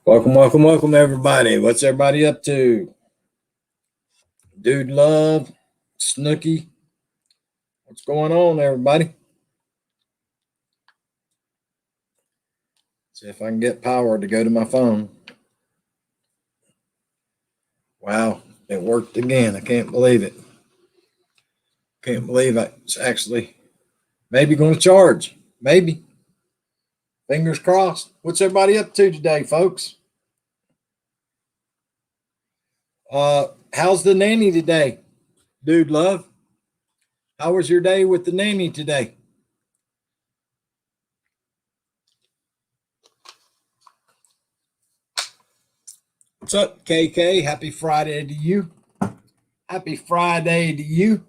Welcome, welcome, welcome, everybody. What's everybody up to? Dude Love, Snooky. What's going on, everybody? See if I can get power to go to my phone. Wow, it worked again. I can't believe it. Can't believe it's actually maybe going to charge. Maybe. Fingers crossed. What's everybody up to today, folks? How's the nanny today? Dude Love, how was your day with the nanny today? What's up, KK? Happy Friday to you. Happy Friday to you.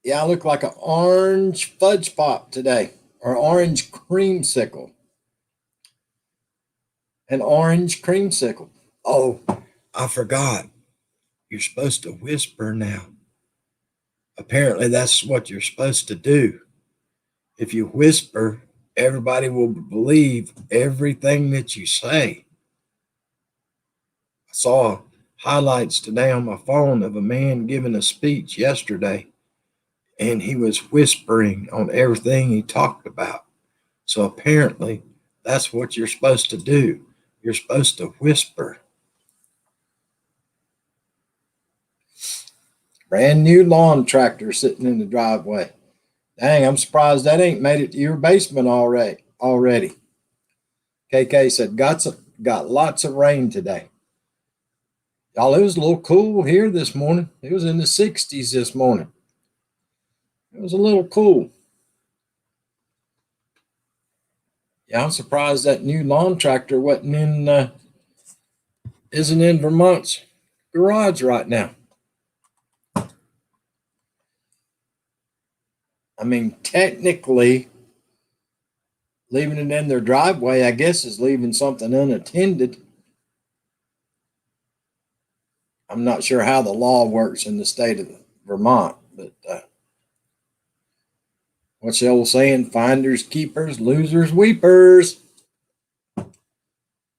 Yeah, I look like an orange fudge pop today, or orange creamsicle. An orange creamsicle. Oh, I forgot. You're supposed to whisper now. Apparently, that's what you're supposed to do. If you whisper, everybody will believe everything that you say. I saw highlights today on my phone of a man giving a speech yesterday, and he was whispering on everything he talked about. So apparently, that's what you're supposed to do. You're supposed to whisper. Brand new lawn tractor sitting in the driveway. Dang, I'm surprised that ain't made it to your basement already. KK said, got lots of rain today. Y'all, it was a little cool here this morning. It was in the 60s this morning. It was a little cool. Yeah, I'm surprised that new lawn tractor isn't in Vermont's garage right now. I mean, technically, leaving it in their driveway, I guess, is leaving something unattended. I'm not sure how the law works in the state of Vermont, but what's the old saying? Finders, keepers, losers, weepers.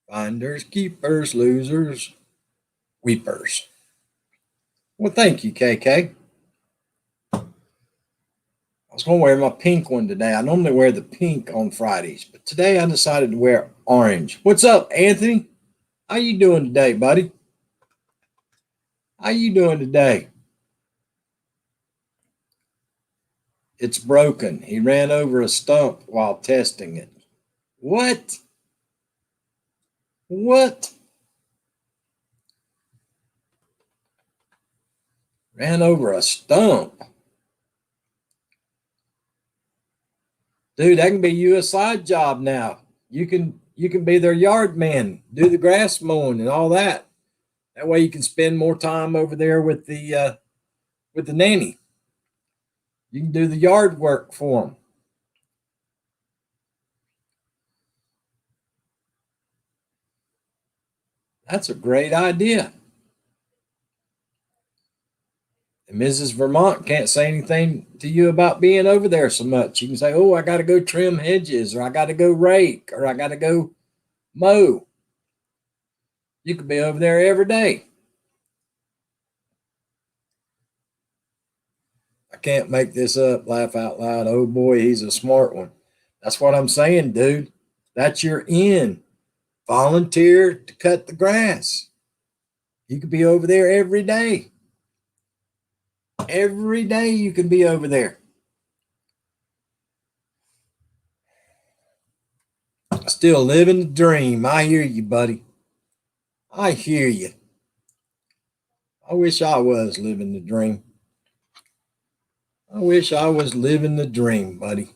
Finders, keepers, losers, weepers. Well, thank you, KK. I was going to wear my pink one today. I normally wear the pink on Fridays, but today I decided to wear orange. What's up, Anthony? How you doing today, buddy? How you doing today? It's broken. He ran over a stump while testing it. What? What? Ran over a stump. Dude, that can be you a side job now. You can be their yard man, do the grass mowing and all that. That way you can spend more time over there with the nanny. You can do the yard work for them. That's a great idea. And Mrs. Vermont can't say anything to you about being over there so much. You can say, oh, I got to go trim hedges, or I got to go rake, or I got to go mow. You could be over there every day. I can't make this up. Laugh out loud. Oh boy, he's a smart one. That's what I'm saying, dude. That's your in. Volunteer to cut the grass. You could be over there every day. Every day you can be over there. Still living the dream. I hear you, buddy. I hear you. I wish I was living the dream. I wish I was living the dream, buddy.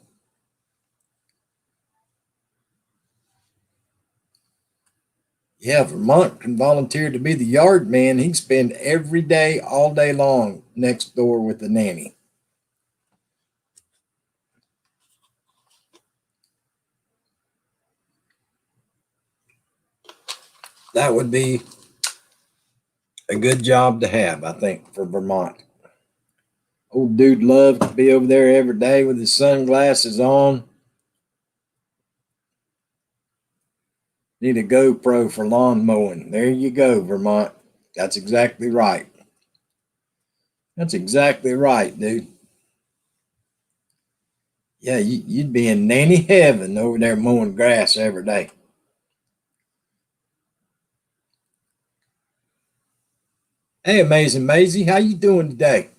Yeah, Vermont can volunteer to be the yard man. He can spend every day, all day long, next door with the nanny. That would be a good job to have, I think, for Vermont. Old dude loved to be over there every day with his sunglasses on, Need a GoPro for lawn mowing. There you go, Vermont. That's exactly right. That's exactly right, dude. Yeah, you'd be in nanny heaven over there mowing grass every day. Hey, Amazing Maisie, how you doing today?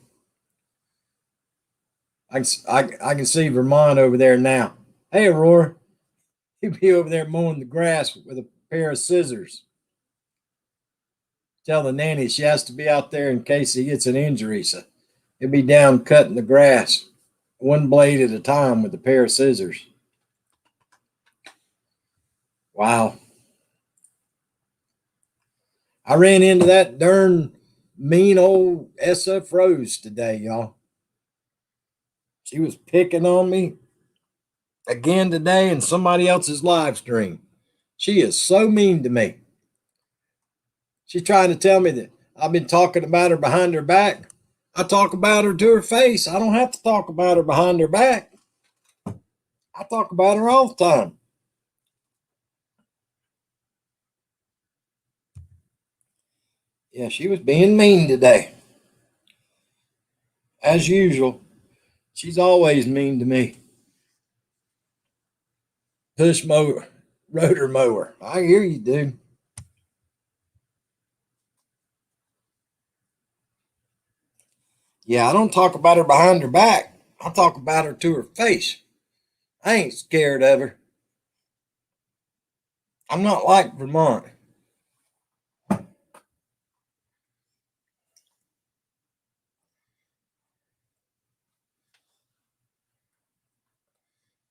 I can see Vermont over there now. Hey, Aurora, he'd be over there mowing the grass with a pair of scissors. Tell the nanny she has to be out there in case he gets an injury. So he'll be down cutting the grass, one blade at a time with a pair of scissors. Wow. I ran into that darn mean old SF Rose today, y'all. She was picking on me again today in somebody else's live stream. She is so mean to me. She's trying to tell me that I've been talking about her behind her back. I talk about her to her face. I don't have to talk about her behind her back. I talk about her all the time. Yeah, she was being mean today. As usual, she's always mean to me. Push mower, rotor mower. I hear you, dude. Yeah, I don't talk about her behind her back. I talk about her to her face. I ain't scared of her. I'm not like Vermont.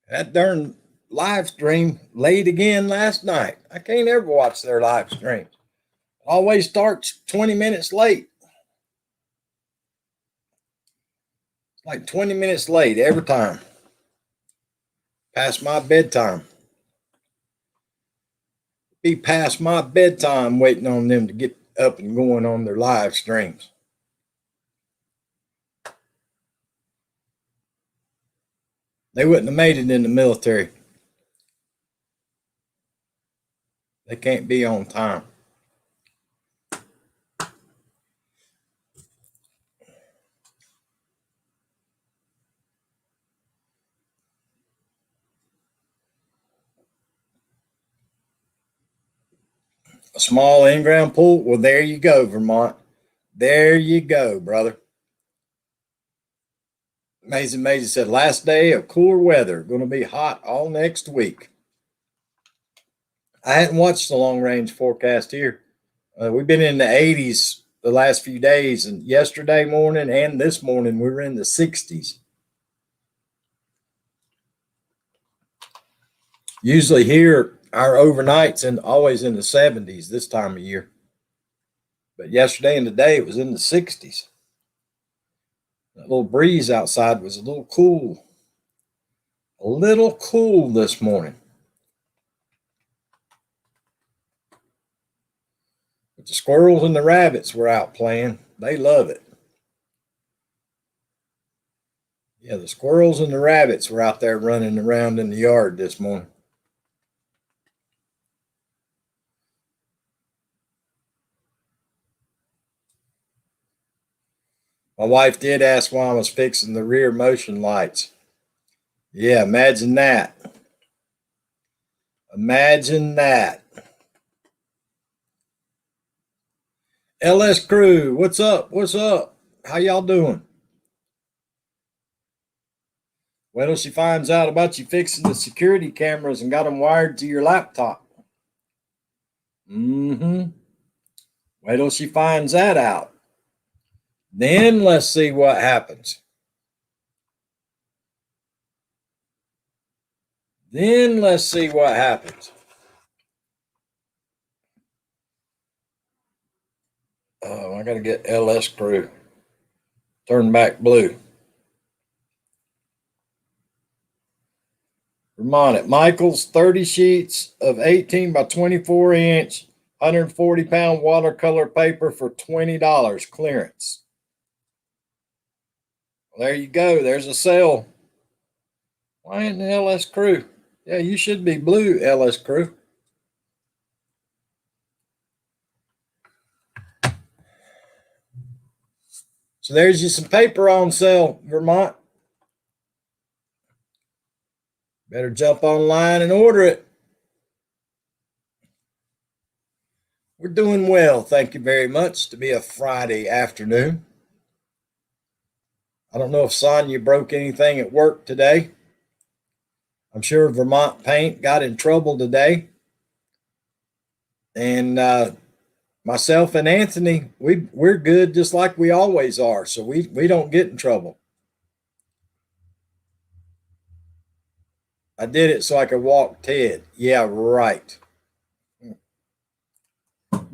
That darn live stream late again last night. I can't ever watch their live streams. Always starts 20 minutes late. It's like 20 minutes late every time. Past my bedtime. Be past my bedtime waiting on them to get up and going on their live streams. They wouldn't have made it in the military. They can't be on time. A small in-ground pool? Well, there you go, Vermont. There you go, brother. Amazing said, last day of cooler weather. Going to be hot all next week. I hadn't watched the long range forecast here. We've been in the 80s the last few days, and yesterday morning and this morning we were in the 60s. Usually here, our overnights and always in the 70s this time of year. But yesterday and today it was in the 60s. That little breeze outside was a little cool. A little cool this morning. But the squirrels and the rabbits were out playing. They love it. Yeah, the squirrels and the rabbits were out there running around in the yard this morning. My wife did ask why I was fixing the rear motion lights. Yeah, imagine that. Imagine that. LS Crew, what's up? What's up? How y'all doing? Wait till she finds out about you fixing the security cameras and got them wired to your laptop. Mm-hmm. Wait till she finds that out. Then let's see what happens. Then let's see what happens. Oh, I got to get LS Crew. Turn back blue. Vermont at Michael's, 30 sheets of 18 by 24 inch, 140-pound watercolor paper for $20 clearance. Well, there you go. There's a sale. Why isn't the LS Crew? Yeah, you should be blue, LS Crew. So there's you some paper on sale, Vermont. Better jump online and order it. We're doing well, thank you very much, to be a Friday afternoon. I don't know if Sonia broke anything at work today. I'm sure Vermont Paint got in trouble today. And myself and Anthony, we're good just like we always are. So we don't get in trouble. I did it so I could walk Ted. Yeah, right.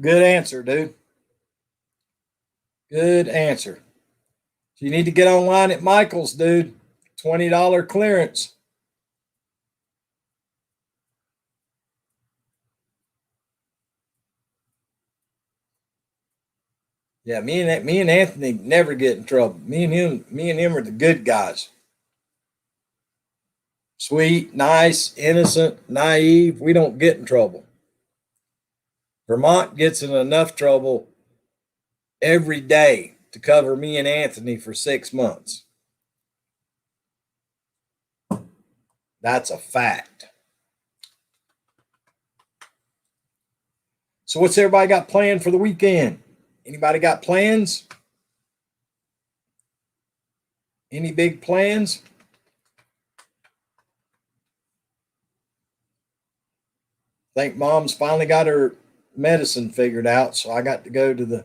Good answer, dude. Good answer. So you need to get online at Michael's, dude. $20 clearance. Yeah, me and Anthony never get in trouble. Me and him are the good guys. Sweet, nice, innocent, naive. We don't get in trouble. Vermont gets in enough trouble every day to cover me and Anthony for 6 months. That's a fact. So what's everybody got planned for the weekend? Anybody got plans? Any big plans? I think mom's finally got her medicine figured out, so I got to go to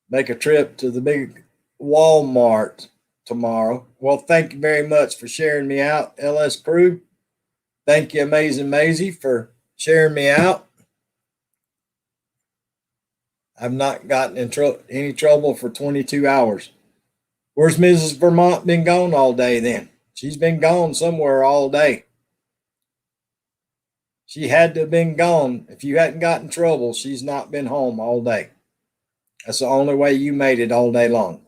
make a trip to the big Walmart tomorrow. Well, thank you very much for sharing me out, LS Crew. Thank you, Amazing Maisie, for sharing me out. I've not gotten in any trouble for 22 hours. Where's Mrs. Vermont been gone all day then? She's been gone somewhere all day. She had to have been gone. If you hadn't gotten in trouble, she's not been home all day. That's the only way you made it all day long.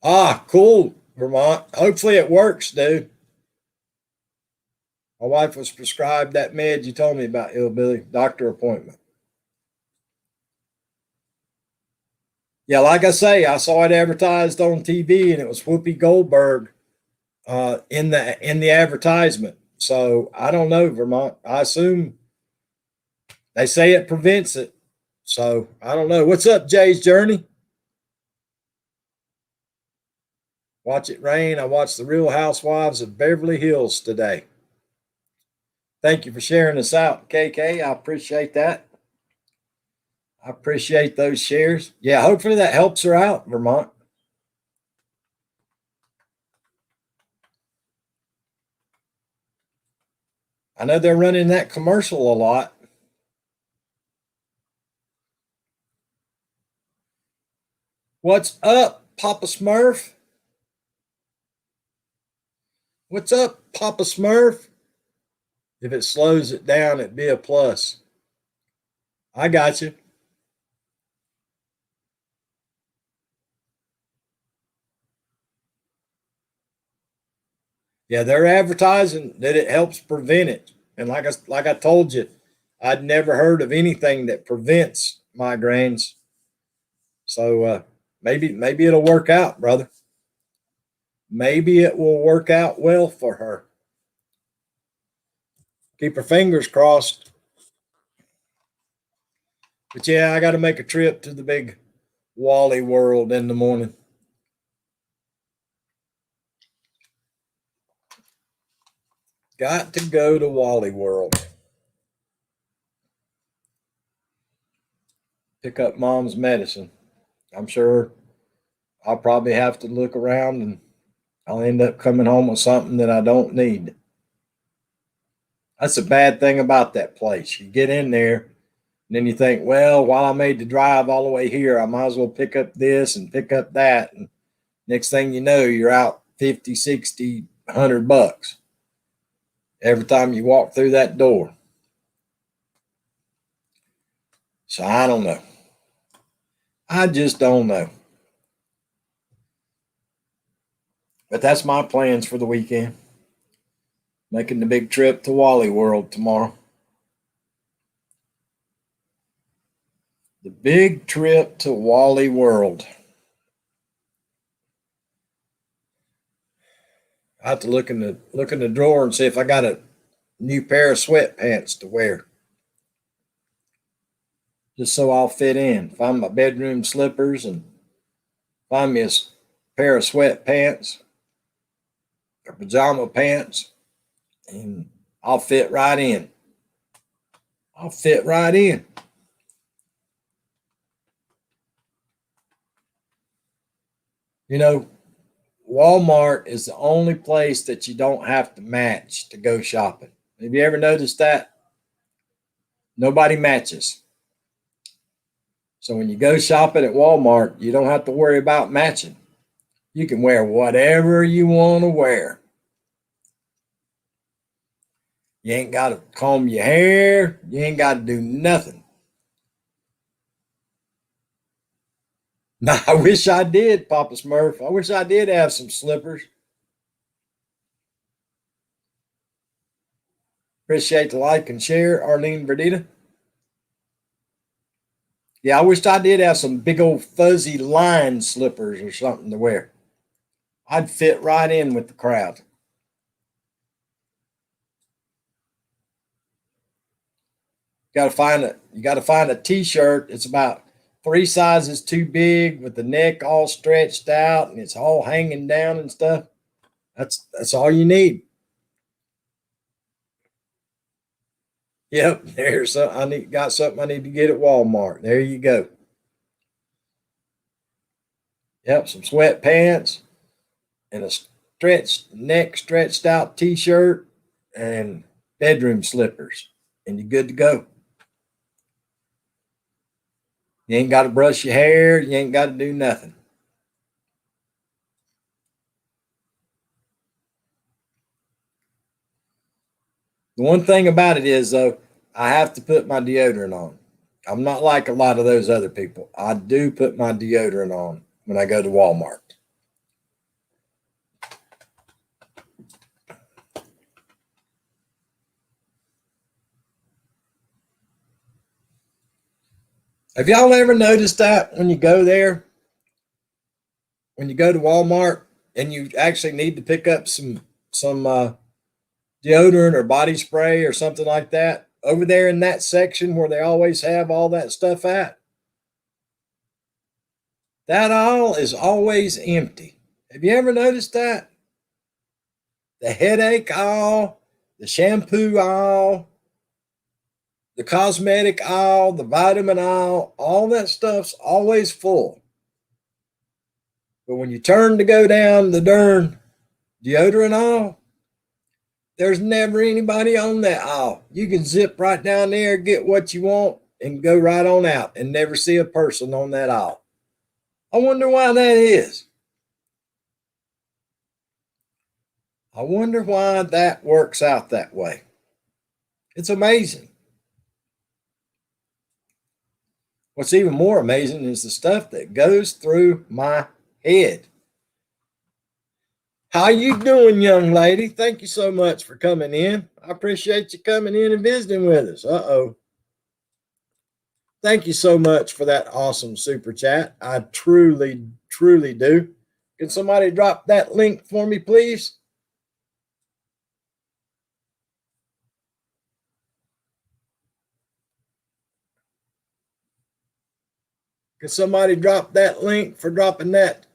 Ah, cool, Vermont. Hopefully it works, dude. My wife was prescribed that med you told me about, Hillbilly, doctor appointment. Yeah, like I say, I saw it advertised on TV, and it was Whoopi Goldberg in the advertisement. So I don't know, Vermont. I assume they say it prevents it. So I don't know. What's up, Jay's Journey? Watch it rain. I watched The Real Housewives of Beverly Hills today. Thank you for sharing this out, KK. I appreciate that. I appreciate those shares. Yeah, hopefully that helps her out, Vermont. I know they're running that commercial a lot. What's up, Papa Smurf? What's up, Papa Smurf? If it slows it down, it'd be a plus. I got you. Yeah, they're advertising that it helps prevent it. And like I told you, I'd never heard of anything that prevents migraines. So maybe it'll work out, brother. Maybe it will work out well for her. Keep her fingers crossed. But yeah, I got to make a trip to the big Wally World in the morning. Got to go to Wally World. Pick up mom's medicine. I'm sure I'll probably have to look around and I'll end up coming home with something that I don't need. That's a bad thing about that place. You get in there and then you think, well, while I made the drive all the way here, I might as well pick up this and pick up that. And next thing you know, you're out 50, 60, $100 every time you walk through that door. So I don't know. I just don't know. But that's my plans for the weekend. Making the big trip to Wally World tomorrow. The big trip to Wally World. I have to look in the drawer and see if I got a new pair of sweatpants to wear. Just so I'll fit in. Find my bedroom slippers and find me a pair of sweatpants or pajama pants, and I'll fit right in. I'll fit right in. You know, Walmart is the only place that you don't have to match to go shopping. Have you ever noticed that? Nobody matches. So when you go shopping at Walmart, you don't have to worry about matching. You can wear whatever you want to wear. You ain't got to comb your hair. You ain't got to do nothing. Now, I wish I did, Papa Smurf. I wish I did have some slippers. Appreciate the like and share, Arlene Verdita. Yeah, I wished I did have some big old fuzzy line slippers or something to wear. I'd fit right in with the crowd. You got to find a t-shirt. It's about 3 sizes too big with the neck all stretched out and it's all hanging down and stuff. That's all you need. Yep, there's got something I need to get at Walmart. There you go. Yep, some sweatpants and a stretched out t-shirt and bedroom slippers, and you're good to go. You ain't got to brush your hair. You ain't got to do nothing. The one thing about it is, though, I have to put my deodorant on. I'm not like a lot of those other people. I do put my deodorant on when I go to Walmart. Have y'all ever noticed that when you go there, when you go to Walmart and you actually need to pick up some deodorant or body spray or something like that, over there in that section where they always have all that stuff at, that aisle is always empty. Have you ever noticed that? The headache aisle, the shampoo aisle, the cosmetic aisle, the vitamin aisle, all that stuff's always full. But when you turn to go down the darn deodorant aisle, there's never anybody on that aisle. You can zip right down there, get what you want, and go right on out and never see a person on that aisle. I wonder why that is. I wonder why that works out that way. It's amazing. What's even more amazing is the stuff that goes through my head. How you doing, young lady? Thank you so much for coming in. I appreciate you coming in and visiting with us. Uh-oh. Thank you so much for that awesome super chat. I truly, truly do. Can somebody drop that link for me, please? Can somebody drop that link for dropping that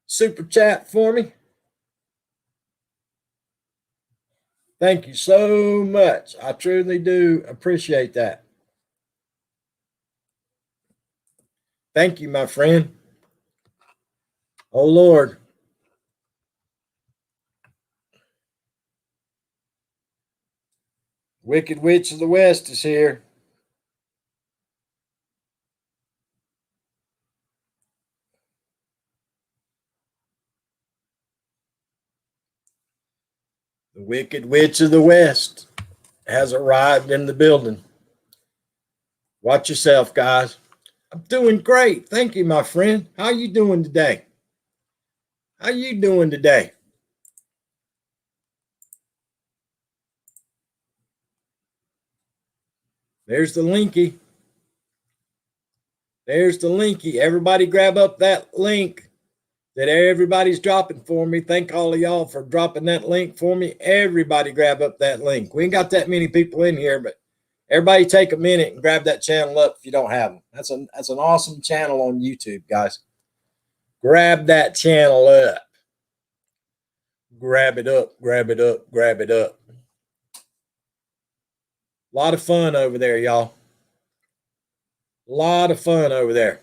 super chat for me? Thank you so much. I truly do appreciate that. Thank you, my friend. Oh, Lord. Wicked Witch of the West is here. The Wicked Witch of the West has arrived in the building. Watch yourself, guys. I'm doing great. Thank you, my friend. How you doing today? How you doing today? There's the linky. There's the linky. Everybody grab up that link that everybody's dropping for me. Thank all of y'all for dropping that link for me. Everybody grab up that link. We ain't got that many people in here, but everybody take a minute and grab that channel up if you don't have them. That's an awesome channel on YouTube, guys. Grab that channel up. Grab it up, grab it up, grab it up. A lot of fun over there, y'all. A lot of fun over there.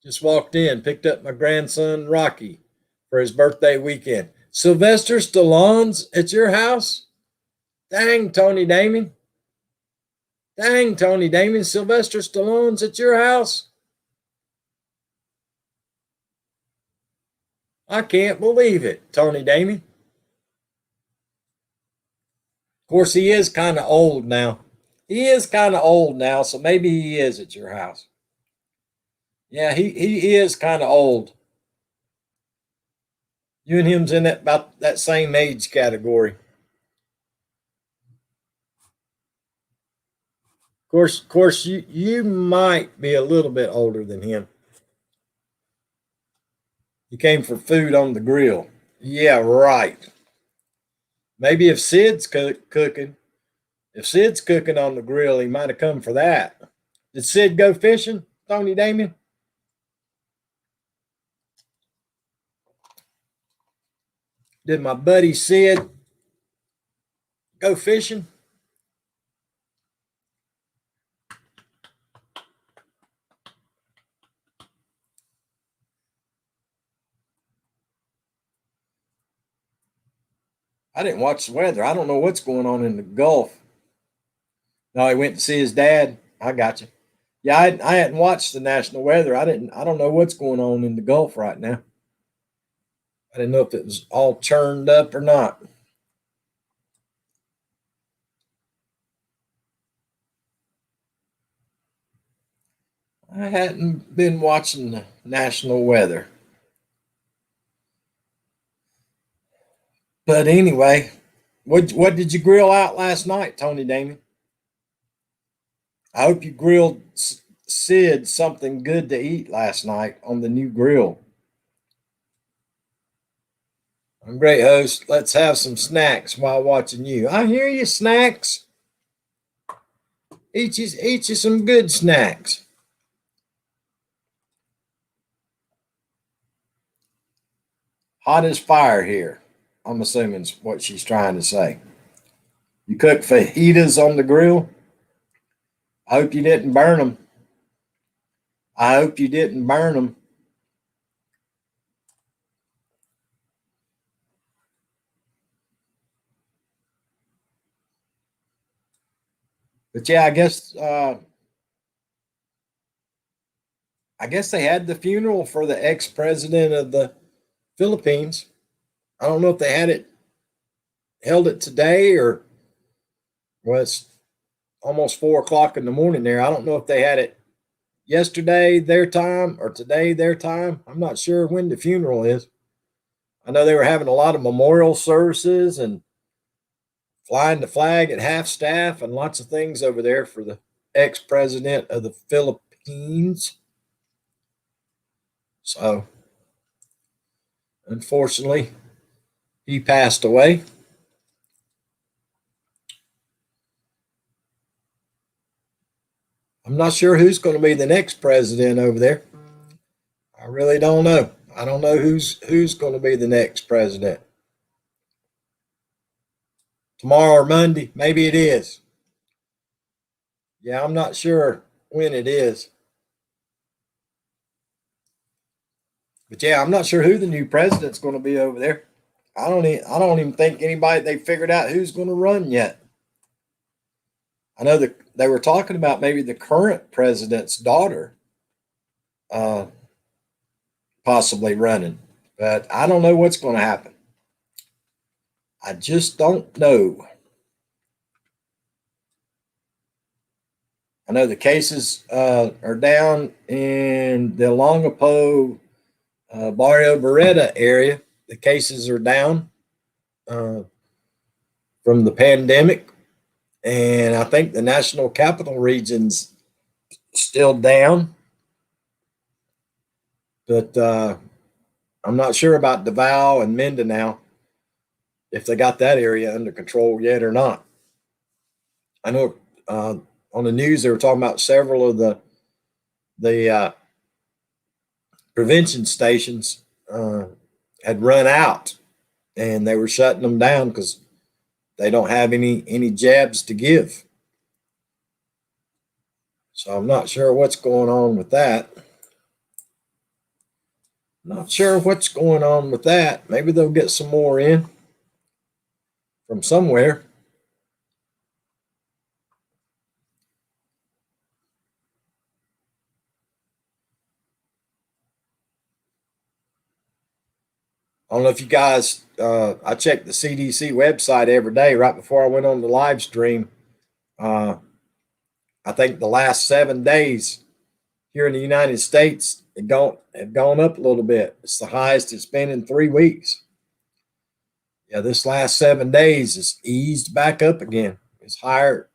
Just walked in, picked up my grandson, Rocky, for his birthday weekend. Sylvester Stallone's at your house? Dang, Tony Damon. Dang, Tony Damon. Sylvester Stallone's at your house? I can't believe it, Tony Damon. Of course, he is kind of old now. He is kind of old now, so maybe he is at your house. Yeah, he is kind of old. You and him's in that about that same age category. Of course, you might be a little bit older than him. You came for food on the grill. Yeah, right. Maybe if Sid's cooking on the grill, he might have come for that. Did Sid go fishing, Tony Damon? Did my buddy Sid go fishing? I didn't watch the weather. I don't know what's going on in the Gulf. No, he went to see his dad. I got you. Yeah, I hadn't watched the national weather. I don't know what's going on in the Gulf right now. I didn't know if it was all churned up or not. I hadn't been watching the national weather. But anyway, what did you grill out last night, Tony Damon? I hope you grilled Sid something good to eat last night on the new grill. I'm great, host. Let's have some snacks while watching you. I hear you, snacks. Eat you some good snacks. Hot as fire here. I'm assuming is what she's trying to say. You cook fajitas on the grill? I hope you didn't burn them. I hope you didn't burn them. But yeah, I guess they had the funeral for the ex-president of the Philippines. I don't know if they held it today or well, it's almost 4 o'clock in the morning there. I don't know if they had it yesterday their time or today their time. I'm not sure when the funeral is. I know they were having a lot of memorial services and flying the flag at half staff and lots of things over there for the ex-president of the Philippines. So, unfortunately, he passed away. I'm not sure who's going to be the next president over there. I really don't know. I don't know who's going to be the next president. Tomorrow or Monday, maybe it is. Yeah, I'm not sure when it is. But yeah, I'm not sure who the new president's going to be over there. I don't even think anybody they figured out who's going to run yet. I know that they were talking about maybe the current president's daughter possibly running, but I don't know what's going to happen. I just don't know. I know the cases are down in the Longapo, Barrio Beretta area. The cases are down from the pandemic. And I think the National Capital Region's still down, but I'm not sure about Davao and Mindanao, if they got that area under control yet or not. I know on the news they were talking about several of the prevention stations had run out, and they were shutting them down because they don't have any jabs to give. So I'm not sure what's going on with that. Not sure what's going on with that. Maybe they'll get some more in from somewhere. I don't know if you guys, I check the CDC website every day right before I went on the live stream. I think the last 7 days here in the United States have gone up a little bit. It's the highest it's been in 3 weeks. Yeah, this last 7 days has eased back up again. It's higher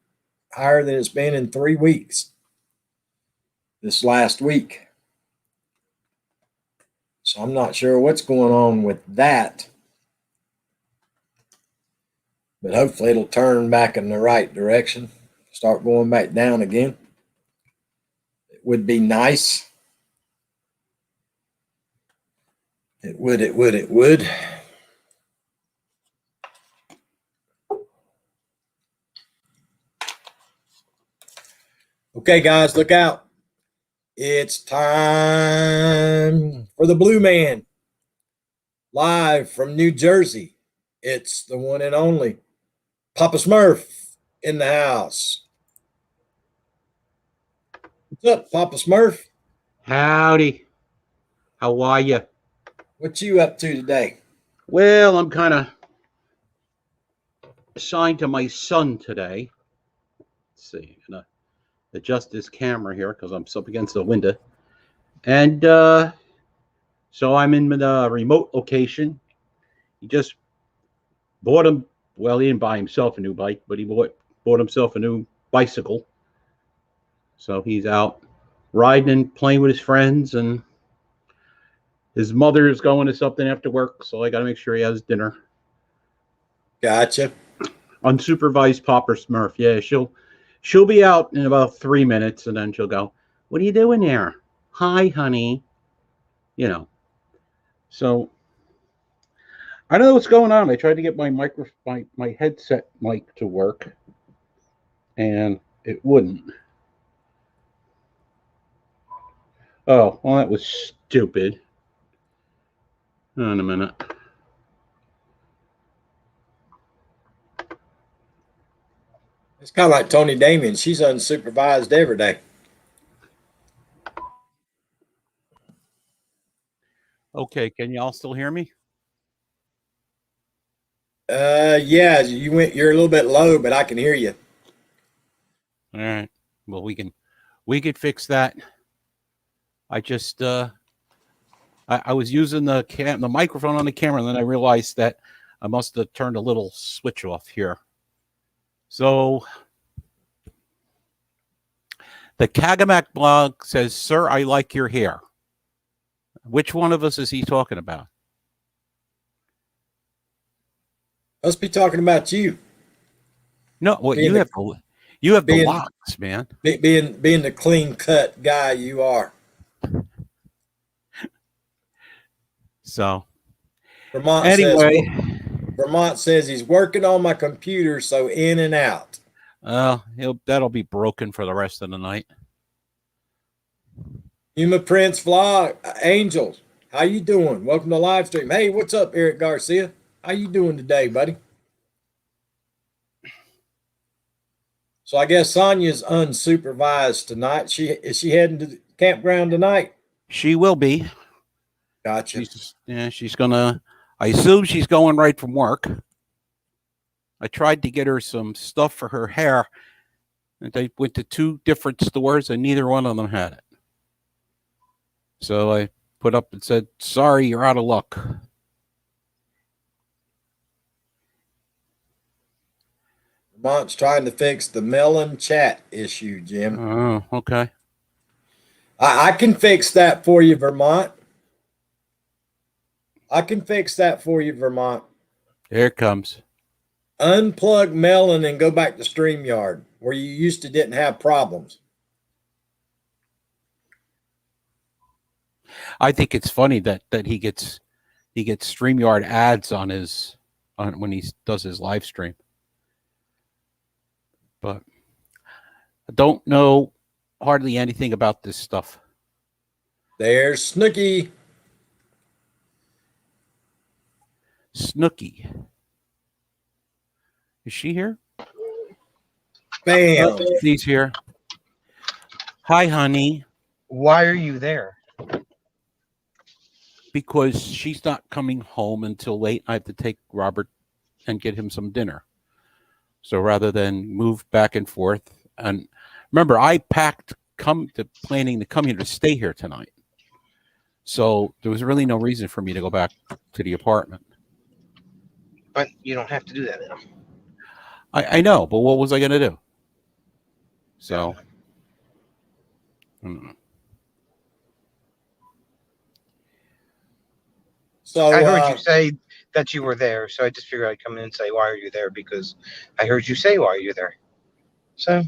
than it's been in 3 weeks. This last week. So I'm not sure what's going on with that. But hopefully it'll turn back in the right direction. Start going back down again. It would be nice. It would. Okay, guys, look out. It's time for the Blue Man. Live from New Jersey. It's the one and only Papa Smurf in the house. What's up, Papa Smurf? Howdy. How are you? What you up to today? Well, I'm kind of assigned to my son today. Let's see. I'm going to adjust this camera here because I'm up against the window. And so I'm in the remote location. He just bought him. Well, he didn't buy himself a new bike, but he bought himself a new bicycle. So he's out riding and playing with his friends, and his mother is going to something after work, so I got to make sure he has dinner. Gotcha. Unsupervised Papa Smurf. Yeah, she'll be out in about 3 minutes, and then she'll go, "What are you doing there? Hi, honey." You know. So I don't know what's going on. I tried to get my my headset mic to work, and it wouldn't. Oh, well, that was stupid. Hold on a minute. It's kind of like Tony Damien. She's unsupervised every day. Okay, can y'all still hear me? Yeah, you're a little bit low, but I can hear you. All right. Well, we could fix that. I just I was using the microphone on the camera, and then I realized that I must have turned a little switch off here. So the Kagamak blog says, "Sir, I like your hair." Which one of us is he talking about? Must be talking about you. No, well, you have the locks, man. Being the clean cut guy you are. So Vermont says he's working on my computer, so in and out. That'll be broken for the rest of the night. Yuma Prince Vlog Angels, how you doing? Welcome to live stream. Hey, what's up, Eric Garcia? How you doing today, buddy? So I guess Sonia's unsupervised tonight. Is she heading to the campground tonight? She will be. Gotcha. She's gonna. I assume she's going right from work. I tried to get her some stuff for her hair, and they went to 2 different stores, and neither one of them had it. So I put up and said, "Sorry, you're out of luck." Vermont's trying to fix the melon chat issue, Jim. Oh, okay. I can fix that for you, Vermont. I can fix that for you, Vermont. Here it comes. Unplug Melon and go back to StreamYard where you used to didn't have problems. I think it's funny that he gets StreamYard ads on when he does his live stream. But I don't know hardly anything about this stuff. There's Snooky. Snooky. Is she here? Bam. She's here. Hi, honey. Why are you there? Because she's not coming home until late. I have to take Robert and get him some dinner. So rather than move back and forth, and remember, I packed planning to come here to stay here tonight. So there was really no reason for me to go back to the apartment. But you don't have to do that now. I know, but what was I going to do? So, So I heard you say that you were there, so I just figured I'd come in and say, why are you there? Because I heard you say, why are you there? So,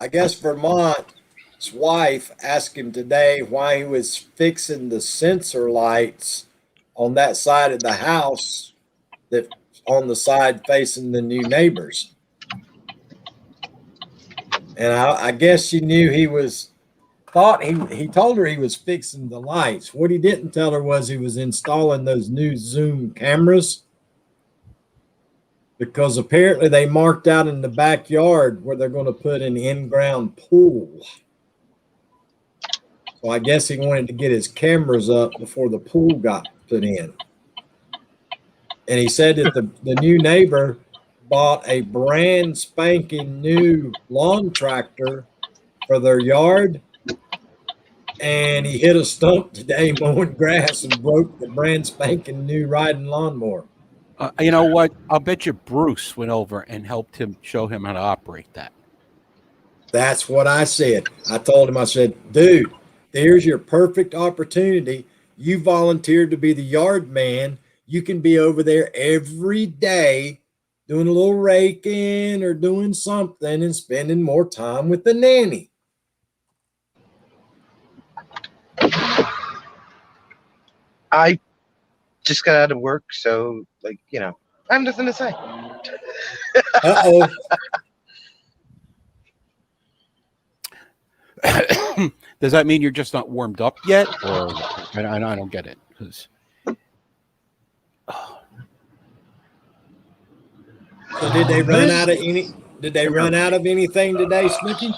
I guess Vermont's wife asked him today why he was fixing the sensor lights on that side of the house that on the side facing the new neighbors. And I guess she knew he told her he was fixing the lights. What he didn't tell her was he was installing those new Zoom cameras, because apparently they marked out in the backyard where they're going to put an in-ground pool. So I guess he wanted to get his cameras up before the pool got put in. And he said that the new neighbor bought a brand spanking new lawn tractor for their yard, and he hit a stump today mowing grass and broke the brand spanking new riding lawnmower. you know what? I'll bet you Bruce went over and helped him show him how to operate that. That's what I said. I told him, I said, dude, there's your perfect opportunity. You volunteered to be the yard man. You can be over there every day doing a little raking or doing something and spending more time with the nanny. I just got out of work, so, I have nothing to say. Uh-oh. Does that mean you're just not warmed up yet, or I don't get it? Because So did they run out of any? Did they run out of anything today, Snooky?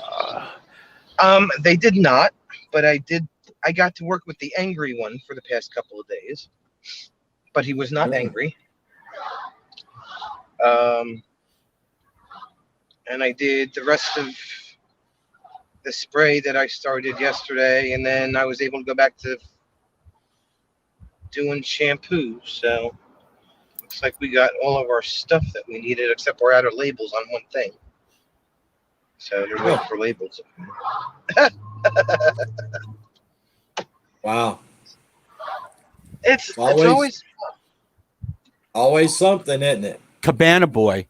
They did not, but I got to work with the angry one for the past couple of days, but he was not angry. And I did the rest of the spray that I started yesterday, and then I was able to go back to doing shampoo. So looks like we got all of our stuff that we needed, except we're out of labels on one thing. So they're waiting for labels. Wow. It's always something, isn't it? Cabana Boy.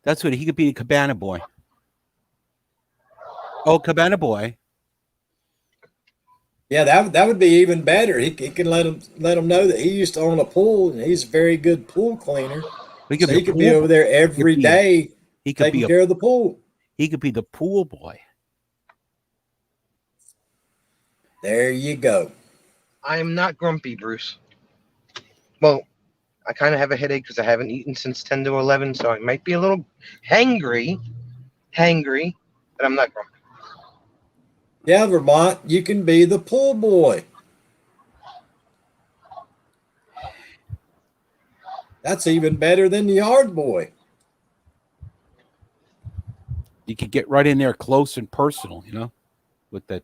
That's what he could be, a Cabana Boy. Oh, Cabana Boy. Yeah, that would be even better. He can let him know that he used to own a pool and he's a very good pool cleaner. He could be over there every day taking care of the pool. He could be the pool boy. There you go. I'm not grumpy, Bruce. Well, I kind of have a headache because I haven't eaten since 10 to 11, so I might be a little hangry, but I'm not grumpy. Yeah, Vermont, you can be the pool boy. That's even better than the yard boy. You could get right in there close and personal, with that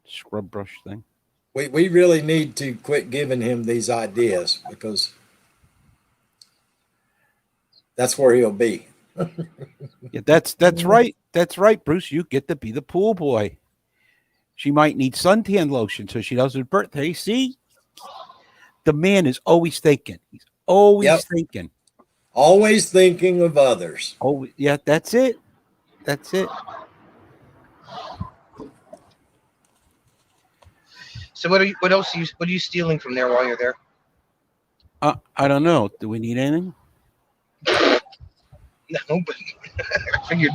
scrub brush thing. We really need to quit giving him these ideas, because that's where he'll be. Yeah, that's right. That's right, Bruce. You get to be the pool boy. She might need suntan lotion so she does her birthday. See, the man is always thinking. He's always Yep. thinking. Always thinking of others. Oh, yeah, that's it. That's it. So what else what are you stealing from there while you're there? I don't know. Do we need anything? No, but I figured.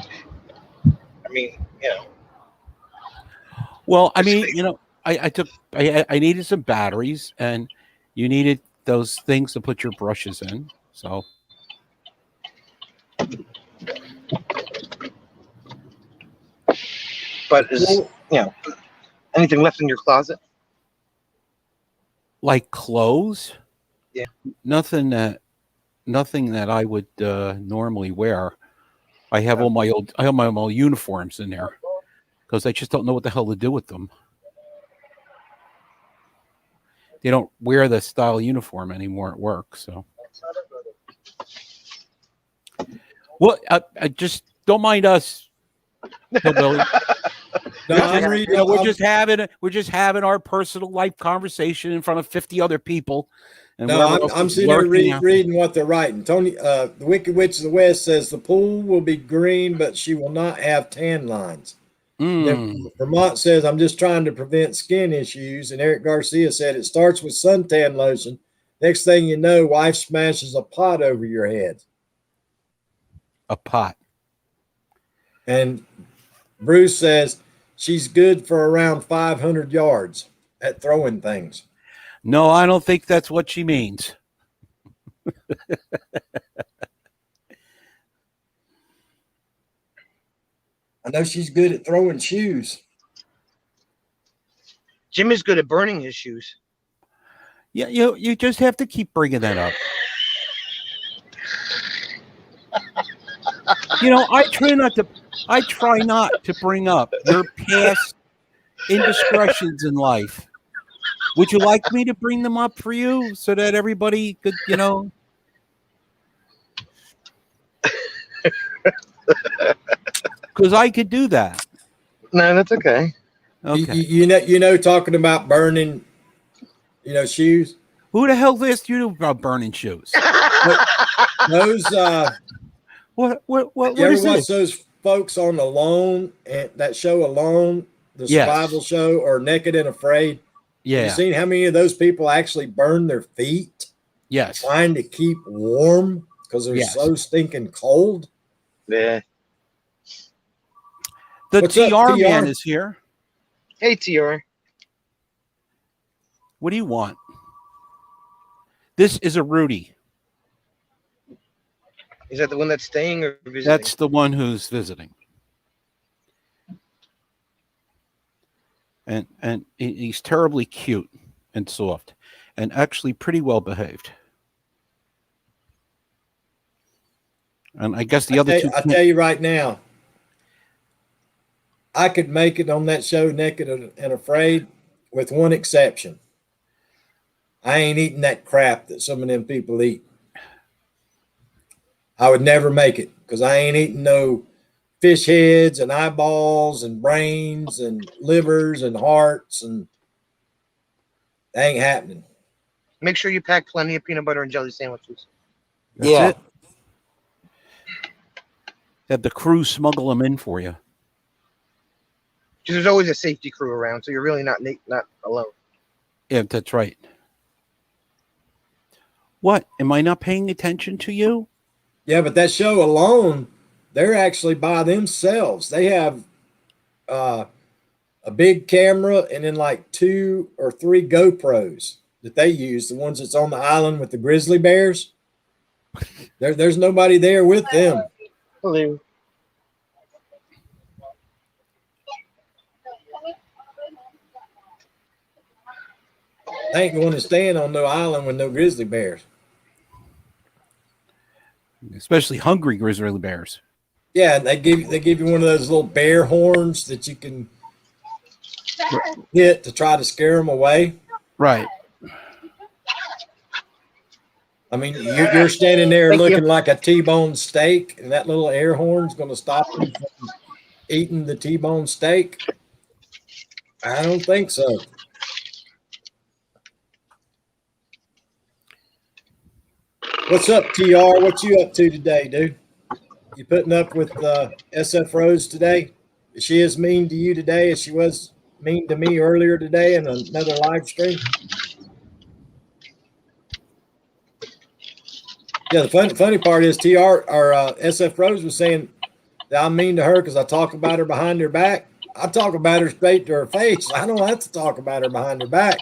I mean, you know. Well, I mean, you know, I needed some batteries, and you needed those things to put your brushes in. So But is anything left in your closet? like clothes, Yeah. nothing that I would normally wear. I have all my old uniforms in there because I just don't know what the hell to do with them. They don't wear the style uniform anymore at work, so. Well, I just don't mind us, Hillbilly. No, I'm reading. You know, we're just having our personal life conversation in front of 50 other people. And No, whatever else I'm is sitting there lurking out there. reading what they're writing. Tony, the Wicked Witch of the West says the pool will be green, but she will not have tan lines. Then Vermont says, I'm just trying to prevent skin issues. And Eric Garcia said, it starts with suntan lotion. Next thing you know, wife smashes a pot over your head. A pot. And Bruce says she's good for around 500 yards at throwing things. No, I don't think that's what she means. I know she's good at throwing shoes. Jim is good at burning his shoes. Yeah, you just have to keep bringing that up. You know, I try not to bring up your past indiscretions in life. Would you like me to bring them up for you so that everybody could, you know? Because I could do that. No, that's okay. Okay. You know, talking about burning, shoes. Who the hell asked you about burning shoes? Those What you ever is watch this? those folks on Alone, and that show Alone, the Yes. survival show, or Naked and Afraid? Have you Yeah. seen how many of those people actually burn their feet Yes. trying to keep warm because they're Yes. so stinking cold? Yeah. The What's up, TR TR? man is here. Hey, TR. What do you want? This is a Rudy. Is that the one that's staying or visiting? That's the one who's visiting. And he's terribly cute and soft and actually pretty well behaved. And I guess the other two I tell you right now, I could make it on that show, Naked and Afraid, with one exception. I ain't eating that crap that some of them people eat. I would never make it because I ain't eating no fish heads and eyeballs and brains and livers and hearts, and that ain't happening. Make sure you pack plenty of peanut butter and jelly sandwiches. That's it. Have the crew smuggle them in for you. Because there's always a safety crew around, so you're really not alone. Yeah, that's right. What? Am I not paying attention to you? Yeah, but that show Alone, they're actually by themselves. They have a big camera and then like 2 or 3 GoPros that they use, the ones that's on the island with the grizzly bears. There's nobody there with them. Hello. They ain't going to stand on no island with no grizzly bears. Especially hungry grizzly bears. Yeah, and they give you one of those little bear horns that you can hit to try to scare them away. Right. I mean, you're standing there Thank you. looking like a T-bone steak, and that little air horn's going to stop you from eating the T-bone steak? I don't think so. What's up, TR? What you up to today, dude? You putting up with SF Rose today? Is she as mean to you today as she was mean to me earlier today in another live stream? Yeah, the funny part is TR or SF Rose was saying that I'm mean to her because I talk about her behind her back. I talk about her straight to her face. I don't have to talk about her behind her back.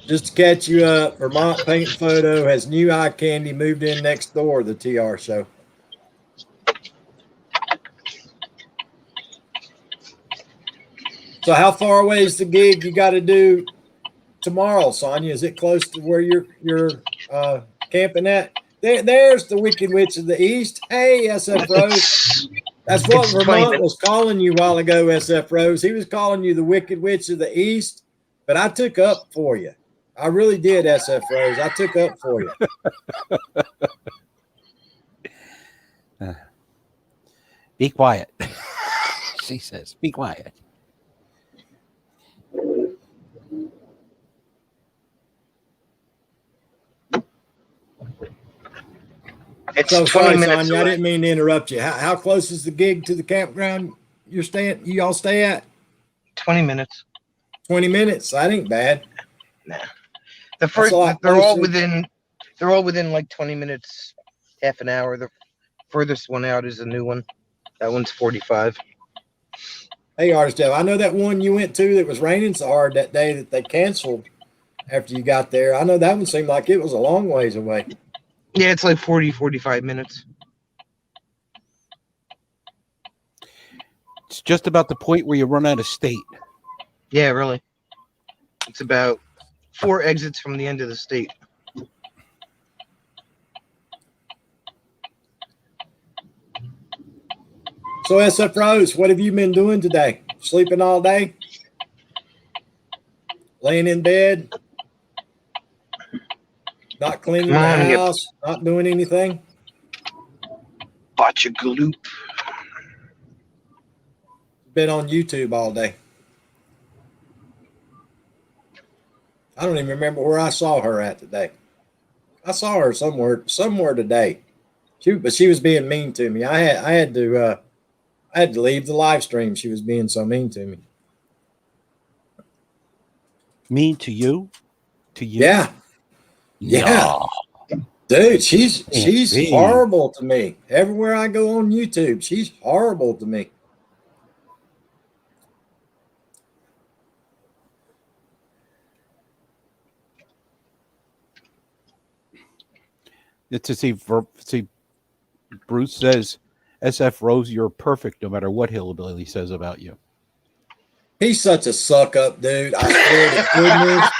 Just to catch you up, Vermont Paint Photo has new eye candy moved in next door to the TR show. So how far away is the gig you got to do tomorrow, Sonia? Is it close to where you're camping at? There's the Wicked Witch of the East. Hey, SF Rose. That's what Vermont was calling you a while ago, SF Rose. He was calling you the Wicked Witch of the East, but I took up for you. I really did, SF Rose. I took up for you. Be quiet. She says, be quiet. It's So 20 sorry, minutes Sonia. I away. didn't mean to interrupt you. How close is the gig to the campground you all stay at? 20 minutes. 20 minutes. That ain't bad. Nah. The first, a lot they're all closer. within like 20 minutes, half an hour. The furthest one out is a new one. That one's 45. Hey, Artist Dev, I know that one you went to that was raining so hard that day that they canceled after you got there. I know that one seemed like it was a long ways away. Yeah, it's like 40, 45 minutes. It's just about the point where you run out of state. Yeah, really. It's about 4 exits from the end of the state. So, SF Rose, what have you been doing today? Sleeping all day? Laying in bed? Not cleaning Come on, the you- house? Not doing anything? Botcha galoop. Been on YouTube all day. I don't even remember where I saw her at today. I saw her somewhere today. But she was being mean to me. I had to leave the live stream. She was being so mean to me. Mean to you? To you? Yeah. Yeah. No. Dude, she's be. horrible to me. Everywhere I go on YouTube, she's horrible to me. It's to see Bruce says, SF Rose, you're perfect no matter what Hillbilly says about you. He's such a suck up, dude. I swear to goodness.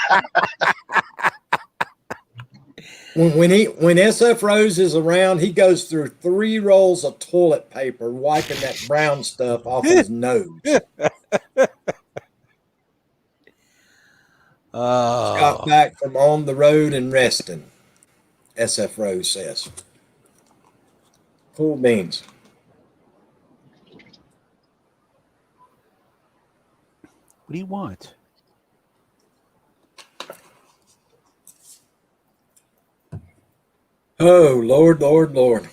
When SF Rose is around, he goes through 3 rolls of toilet paper, wiping that brown stuff off his nose. Got back from on the road and resting, SF Rose says. Cool beans. What do you want? Oh, Lord, Lord, Lord.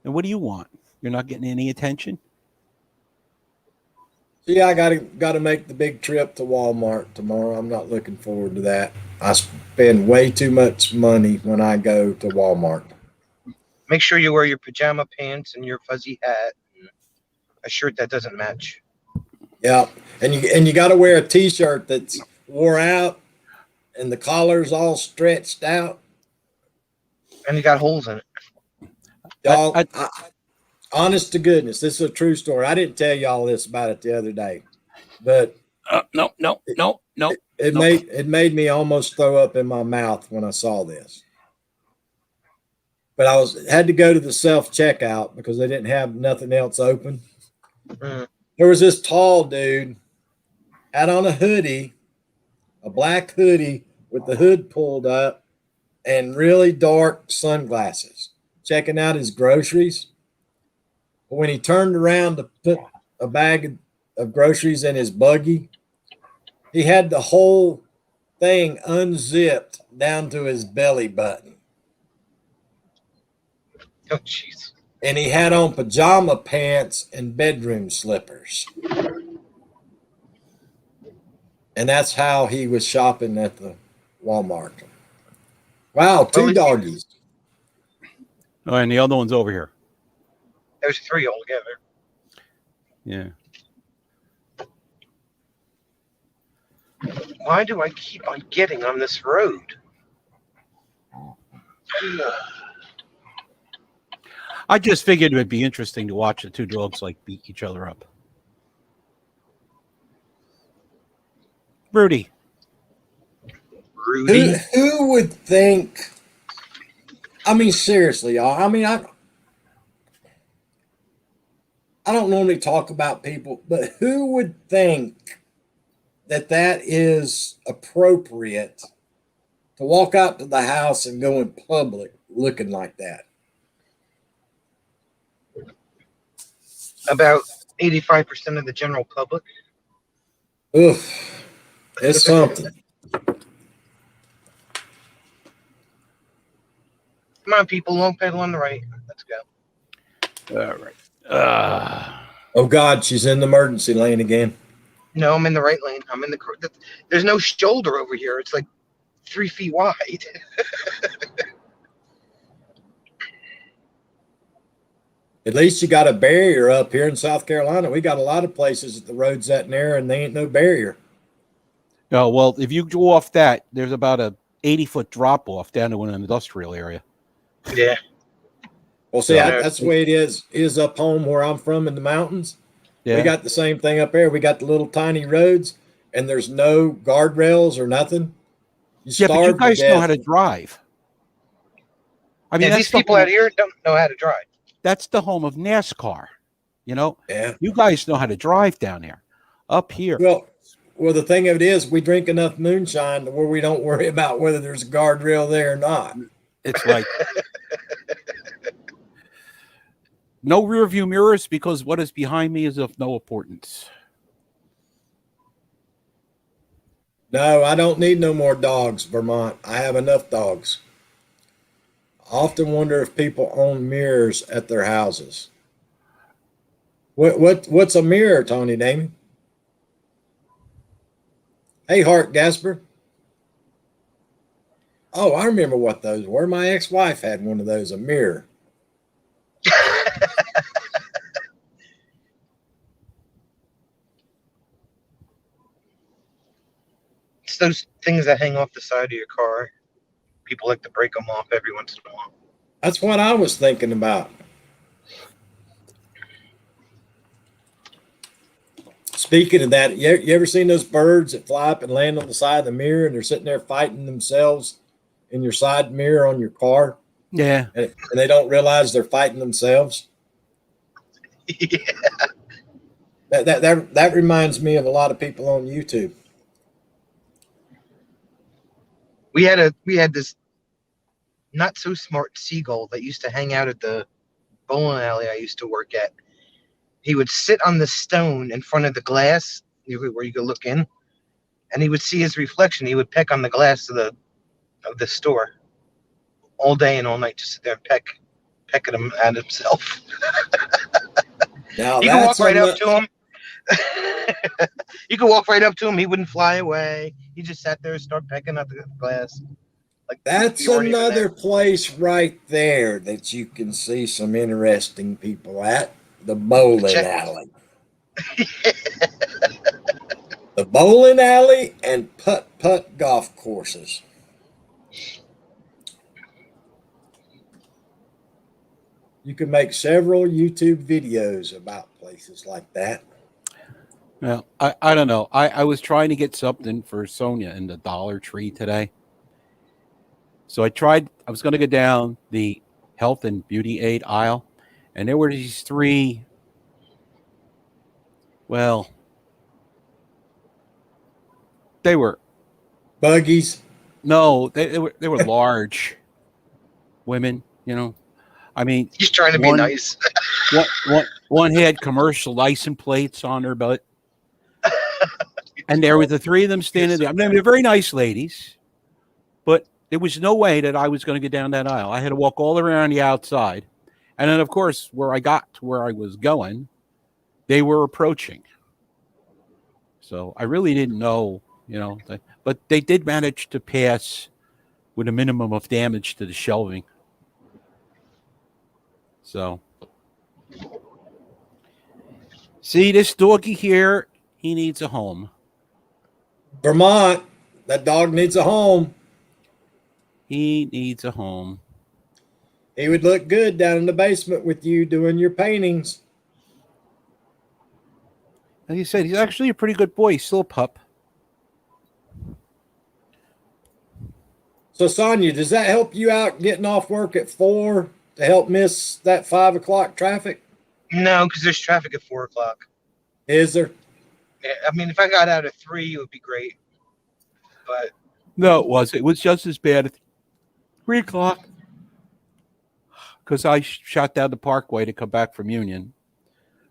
And what do you want? You're not getting any attention? Yeah, I gotta make the big trip to Walmart tomorrow. I'm not looking forward to that. I spend way too much money when I go to Walmart. Make sure you wear your pajama pants and your fuzzy hat. And a shirt that doesn't match. Yeah, and you got to wear a T-shirt that's wore out and the collar's all stretched out. And you got holes in it. Y'all, honest to goodness, this is a true story. I didn't tell y'all this about it the other day, but No. it made me almost throw up in my mouth when I saw this. but I had to go to the self checkout because they didn't have nothing else open. Mm. There was this tall dude, had on a hoodie, a black hoodie with the hood pulled up, and really dark sunglasses, checking out his groceries. But when he turned around to put a bag of groceries in his buggy, he had the whole thing unzipped down to his belly button. Oh, jeez. And he had on pajama pants and bedroom slippers. And that's how he was shopping at the Walmart. Wow, two doggies. Oh, and the other one's over here. There's 3 altogether. Yeah. Why do I keep on getting on this road? I just figured it would be interesting to watch the two dogs like beat each other up. Rudy. Rudy. Who would think? I mean, seriously, y'all. I mean, I don't normally talk about people, but who would think that that is appropriate to walk out to the house and go in public looking like that? About 85% of the general public. Ugh, it's something. Come on, people. Long pedal on the right. Let's go. All right. Oh, God, she's in the emergency lane again. No, I'm in the right lane. I'm in the. There's no shoulder over here. It's like 3 feet wide. At least you got a barrier up here in South Carolina. We got a lot of places that the road's that narrow and they ain't no barrier. Oh, well, if you go off that, there's about a 80-foot drop off down to an industrial area. Yeah. Well, see, Yeah. that's the way it is up home where I'm from in the mountains. Yeah. We got the same thing up there. We got the little tiny roads, and there's no guardrails or nothing. Yeah, but you guys know how to drive. I mean, And these people out here don't know how to drive. That's the home of NASCAR. You know, Yeah. you guys know how to drive down there. Up here, Well, the thing of it is, we drink enough moonshine to where we don't worry about whether there's a guardrail there or not. it's like no rear view mirrors because what is behind me is of no importance. No, I don't need no more dogs, Vermont. I have enough dogs. I often wonder if people own mirrors at their houses. What's a mirror, Tony Damon? Hey, Hart Gasper. Oh, I remember what those were. My ex-wife had one of those, a mirror. It's those things that hang off the side of your car. People like to break them off every once in a while. That's what I was thinking about. Speaking of that, you ever seen those birds that fly up and land on the side of the mirror and they're sitting there fighting themselves in your side mirror on your car? Yeah. And they don't realize they're fighting themselves? Yeah. That reminds me of a lot of people on YouTube. We had this not so smart seagull that used to hang out at the bowling alley I used to work at. He would sit on the stone in front of the glass where you could look in, and he would see his reflection. He would peck on the glass of the store all day and all night, just sit there and peck at him at himself. Now You can walk right up to him. You could walk right up to him. He wouldn't fly away. He just sat there and started pecking at the glass. Like That's you weren't even another there. place right there that you can see some interesting people at. The bowling alley. The bowling alley and putt-putt golf courses. You can make several YouTube videos about places like that. Well, I don't know. I was trying to get something for Sonia in the Dollar Tree today. So I was going to go down the health and beauty aid aisle, and there were these three. Well, they were Buggies. no, they were large women. You know, I mean, He's trying to be one- nice. one had commercial license plates on their butt, and there were the three of them standing there. I mean, they're very nice ladies, but there was no way that I was going to get down that aisle. I had to walk all around the outside, and then, of course, where I got to where I was going, they were approaching. So I really didn't know, but they did manage to pass with a minimum of damage to the shelving. So, see, this doggy here, he needs a home. Vermont. That dog needs a home. He needs a home. He would look good down in the basement with you doing your paintings. Like you said, he's actually a pretty good boy. He's still a pup. So, Sonia, does that help you out getting off work at 4 to help miss that 5 o'clock traffic? No, because there's traffic at 4 o'clock. Is there? Yeah, I mean, if I got out at 3, it would be great. But No, it was. It was just as bad at 3 o'clock because I shot down the Parkway to come back from Union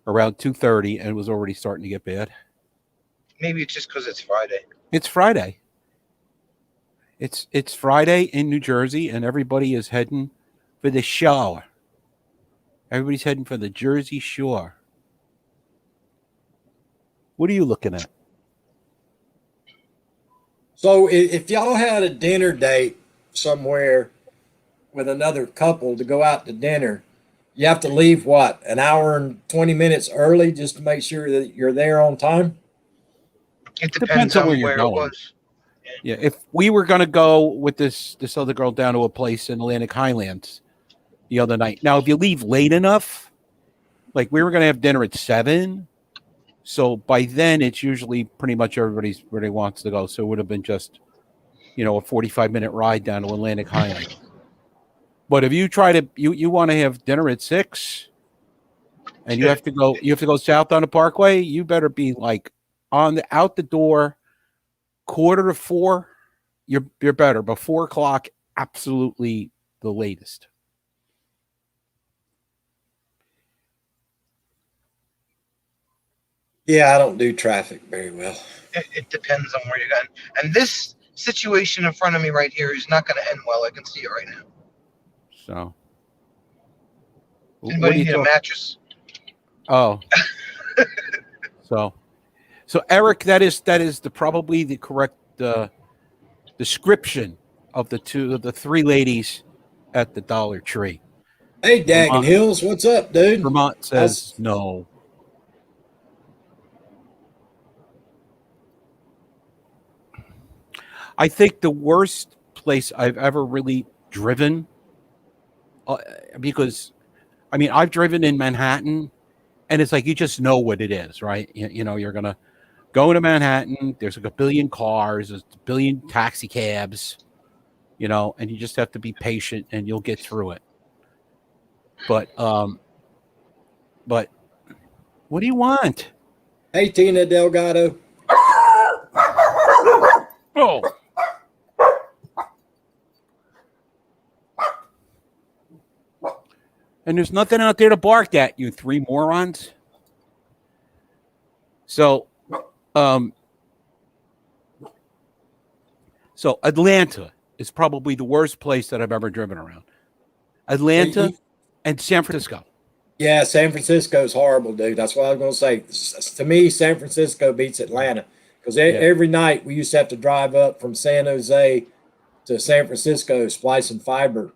around 2:30, and it was already starting to get bad. maybe it's just because it's Friday. It's Friday. It's Friday in New Jersey, and everybody is heading for the shore. Everybody's heading for the Jersey Shore. What are you looking at? So, if y'all had a dinner date somewhere with another couple to go out to dinner, you have to leave what, an hour and 20 minutes early just to make sure that you're there on time? It Depends depends on on where you're where it going. was. Yeah, if we were going to go with this other girl down to a place in Atlantic Highlands the other night. Now, if you leave late enough, like we were going to have dinner at 7, so by then it's usually pretty much everybody's where they wants to go. So it would have been just, a 45-minute ride down to Atlantic Highlands. But if you try to, you want to have dinner at 6, and you have to go south on the Parkway, you better be like out the door 3:45. You're better, but 4 o'clock, absolutely the latest. Yeah, I don't do traffic very well. It depends on where you're going. And this situation in front of me right here is not going to end well. I can see it right now. So, what Anybody do you need a talk- mattress? Oh, so Eric, that is probably the correct description of the three ladies at the Dollar Tree. Hey, Daggin Hills, what's up, dude? Vermont says no. I think the worst place I've ever really driven, because, I mean, I've driven in Manhattan, and it's like you just know what it is, right? You're going to go to Manhattan, there's like a billion cars, there's a billion taxi cabs, and you just have to be patient, and you'll get through it. But what do you want? Hey, Tina Delgado. Oh. And there's nothing out there to bark at, you three morons. So Atlanta is probably the worst place that I've ever driven around. Atlanta and San Francisco. Yeah, San Francisco's horrible, dude. That's what I was going to say. To me, San Francisco beats Atlanta because every night we used to have to drive up from San Jose to San Francisco splicing fiber,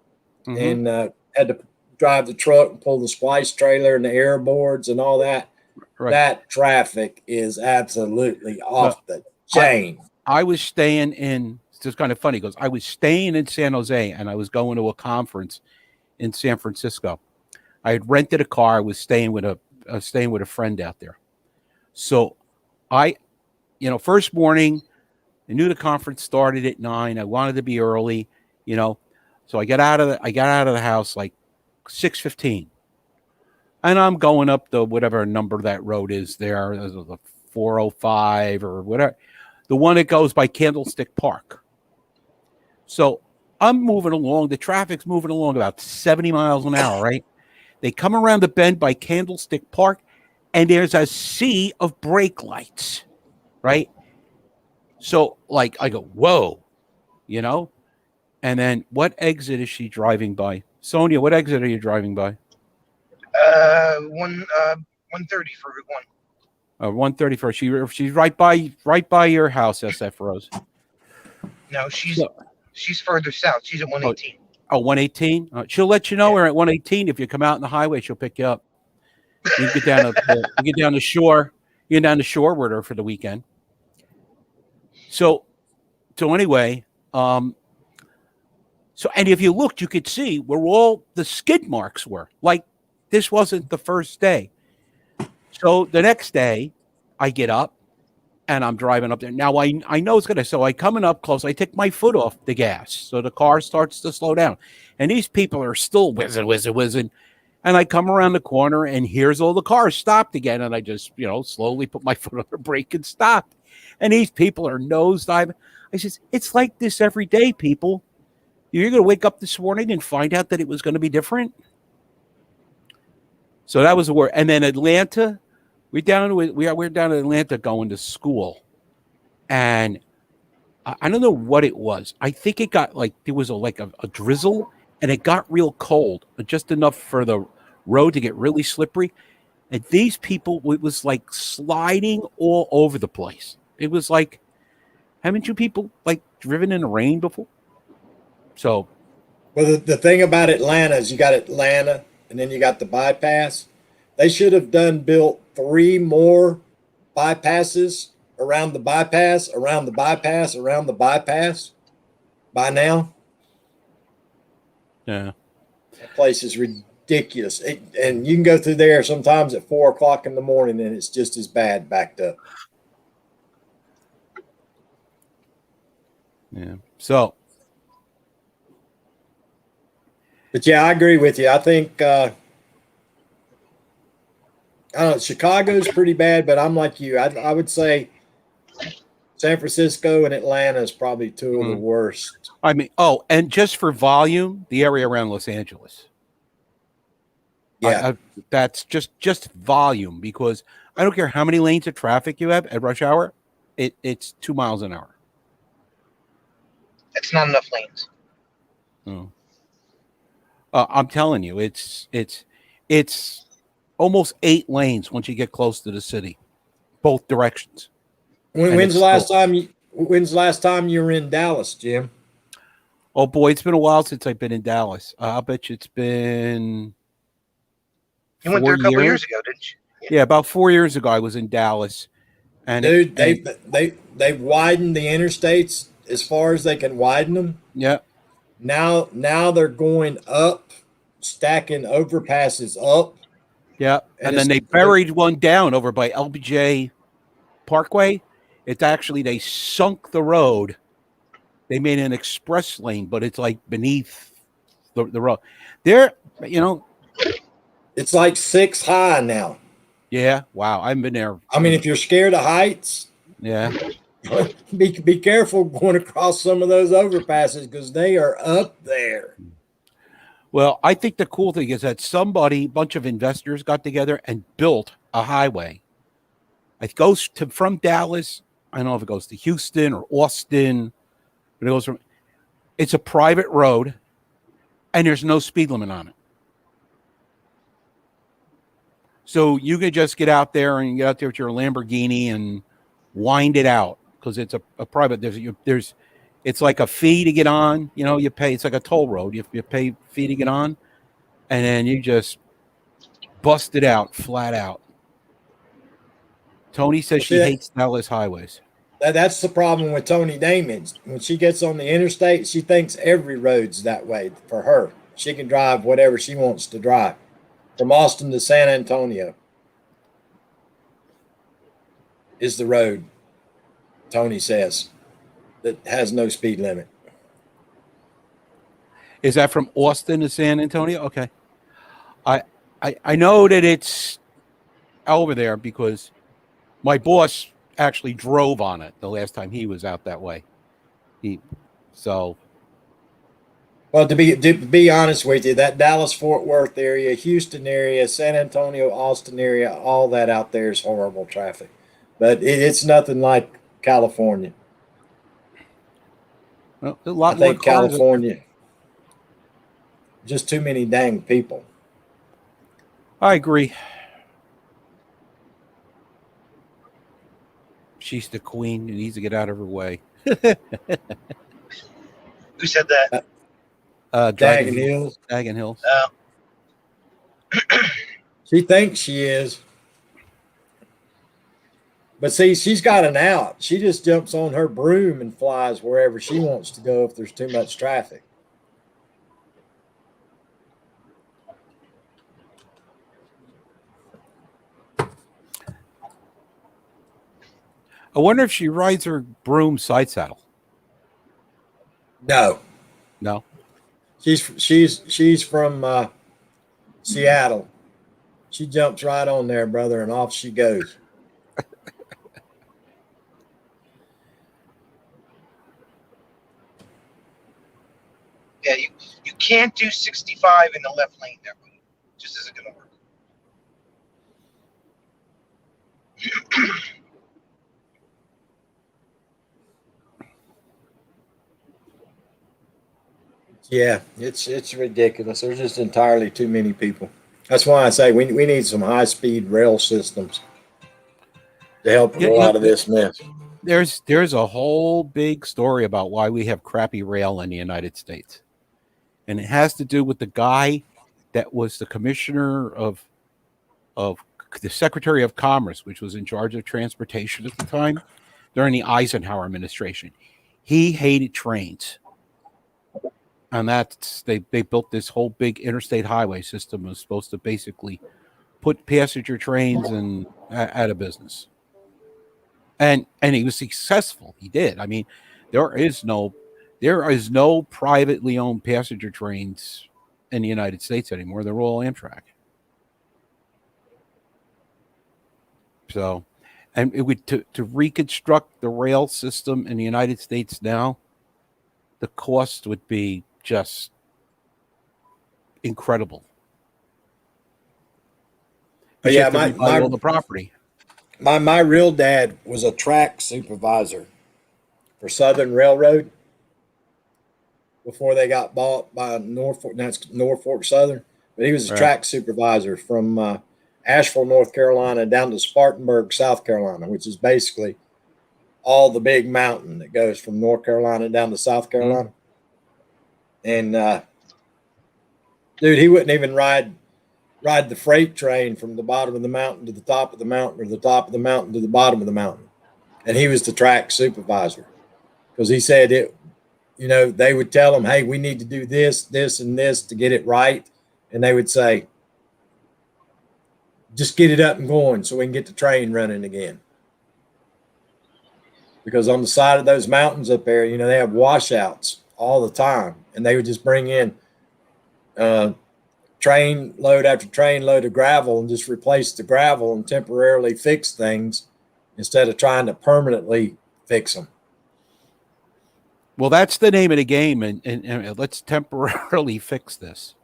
and had to drive the truck and pull the splice trailer and the air boards and all that. Right. That traffic is absolutely off the chain. I was staying in, it's just kind of funny because I was staying in San Jose and I was going to a conference in San Francisco. I had rented a car. I was staying with a friend out there. So first morning, I knew the conference started at 9. I wanted to be early, so I got out of the house like 6:15, and I'm going up the whatever number that road is there, the 405 or whatever, the one that goes by Candlestick Park. So I'm moving along. The traffic's moving along about 70 miles an hour, right? They come around the bend by Candlestick Park, and there's a sea of brake lights, right? So, like, I go, whoa, you know? And then what exit is she driving by? Sonia, what exit are you driving by? 130 for Route 1. 131st. She's right by your house, SF Rose. No, she's further south. She's at 118. Oh, 118? She'll let you know we're at 118. If you come out on the highway, she'll pick you up. You get down the shore. You get down the shore with her for the weekend. So anyway, and if you looked, you could see where all the skid marks were. Like, this wasn't the first day. So the next day, I get up and I'm driving up there. Now I know it's gonna. So I coming up close. I take my foot off the gas, so the car starts to slow down. And these people are still whizzing. And I come around the corner, and here's all the cars stopped again. And I just, slowly put my foot on the brake and stop. And these people are nosediving. I says, it's like this every day, people. You're going to wake up this morning and find out that it was going to be different. So that was the word. And then Atlanta, we're down in Atlanta going to school. And I don't know what it was. I think it got there was a drizzle, and it got real cold, just enough for the road to get really slippery. And these people, it was like sliding all over the place. It was like, haven't you people driven in the rain before? So, well, the thing about Atlanta is you got Atlanta, and then you got the bypass. They should have built 3 more bypasses around the bypass, around the bypass, around the bypass by now. Yeah. That place is ridiculous. And you can go through there sometimes at 4 o'clock in the morning, and it's just as bad backed up. Yeah. So. But yeah, I agree with you. I think I don't know, Chicago's pretty bad, but I'm like you. I would say San Francisco and Atlanta is probably 2 of the worst. I mean, and just for volume, the area around Los Angeles. Yeah. That's just volume, because I don't care how many lanes of traffic you have at rush hour, it's 2 miles an hour. That's not enough lanes. Oh. I'm telling you, it's almost 8 lanes once you get close to the city, both directions. When's the last time you were in Dallas, Jim? Oh boy, it's been a while since I've been in Dallas. I'll bet you it's been. You went there a couple years ago, didn't you? Yeah, about 4 years ago, I was in Dallas. And dude, they've widened the interstates as far as they can widen them. Yeah. Now they're going up, stacking overpasses up. Yeah, and then they buried one down over by LBJ Parkway. It's actually, they sunk the road. They made an express lane, but it's like beneath the road. There, it's like 6 high now. Yeah, wow, I haven't been there. I mean, if you're scared of heights, yeah, be careful going across some of those overpasses, because they are up there. Well, I think the cool thing is that a bunch of investors got together and built a highway. It goes from Dallas. I don't know if it goes to Houston or Austin, but it's a private road, and there's no speed limit on it. So you can just get out there with your Lamborghini and wind it out, because it's a private. It's like a fee to get on. You pay. It's like a toll road. You pay fee to get on, and then you just bust it out flat out. Tony says she hates Dallas highways. That's the problem with Tony Damon. When she gets on the interstate, she thinks every road's that way for her. She can drive whatever she wants to drive, from Austin to San Antonio is the road, Tony says, that has no speed limit. Is that from Austin to San Antonio? Okay. I know that it's over there because my boss actually drove on it the last time he was out that way. So Well, to be honest with you, that Dallas Fort Worth area, Houston area, San Antonio, Austin area, all that out there is horrible traffic. But it's nothing like California. well, a I lot more think cars. California, just too many dang people. I agree. She's the queen. You needs to get out of her way. Who said that? Dagging Hills. Daggin Hills. She thinks she is. But see, she's got an out. She just jumps on her broom and flies wherever she wants to go if there's too much traffic. I wonder if she rides her broom side saddle. No, No. she's from Seattle. She jumps right on there, brother, and off she goes. Yeah, you can't do 65 in the left lane there, buddy. Just isn't gonna work. Yeah, it's ridiculous. There's just entirely too many people. That's why I say we need some high speed rail systems to help with Yeah, a yeah. lot of this mess. There's a whole big story about why we have crappy rail in the United States. And it has to do with the guy that was the commissioner of the Secretary of Commerce, which was in charge of transportation at the time during the Eisenhower administration. He hated trains. And that's they built this whole big interstate highway system that was supposed to basically put passenger trains and out of business. And he was successful. He did. I mean, there is no privately owned passenger trains in the United States anymore. They're all Amtrak. So, and it would to reconstruct the rail system in the United States now, the cost would be just incredible. But You yeah, have to rebuy all the property. my real dad was a track supervisor for Southern Railroad before they got bought by Norfolk. That's Norfolk Southern, but he was a Right. track supervisor from Asheville, North Carolina, down to Spartanburg, South Carolina, which is basically all the big mountain that goes from North Carolina down to South Carolina. And dude, he wouldn't even ride the freight train from the bottom of the mountain to the top of the mountain, or the top of the mountain to the bottom of the mountain. And he was the track supervisor because he said it. You know, they would tell him, "Hey, we need to do this, this, and this to get it right," and they would say, "Just get it up and going so we can get the train running again." Because on the side of those mountains up there, you know, they have washouts all the time, and they would just bring in train load after train load of gravel and just replace the gravel and temporarily fix things instead of trying to permanently fix them. Well, that's the name of the game, and let's temporarily fix this.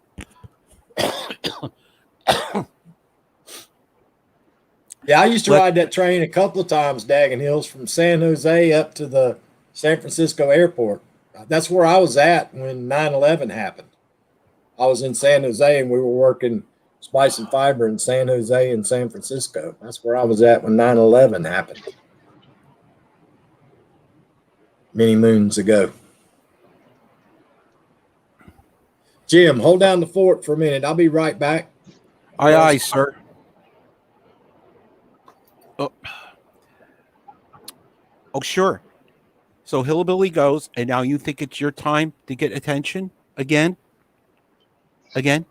Yeah, I used to ride that train a couple of times, Daggin Hills, from San Jose up to the San Francisco airport. That's where I was at when 9/11 happened. I was in San Jose and we were working Spice and Fiber in San Jose and San Francisco. That's where I was at when 9/11 happened. Many moons ago. Jim, hold down the fort for a minute. I'll be right back. Aye, aye, sir. Oh, sure. So Hillbilly goes, and now you think it's your time to get attention again? Again?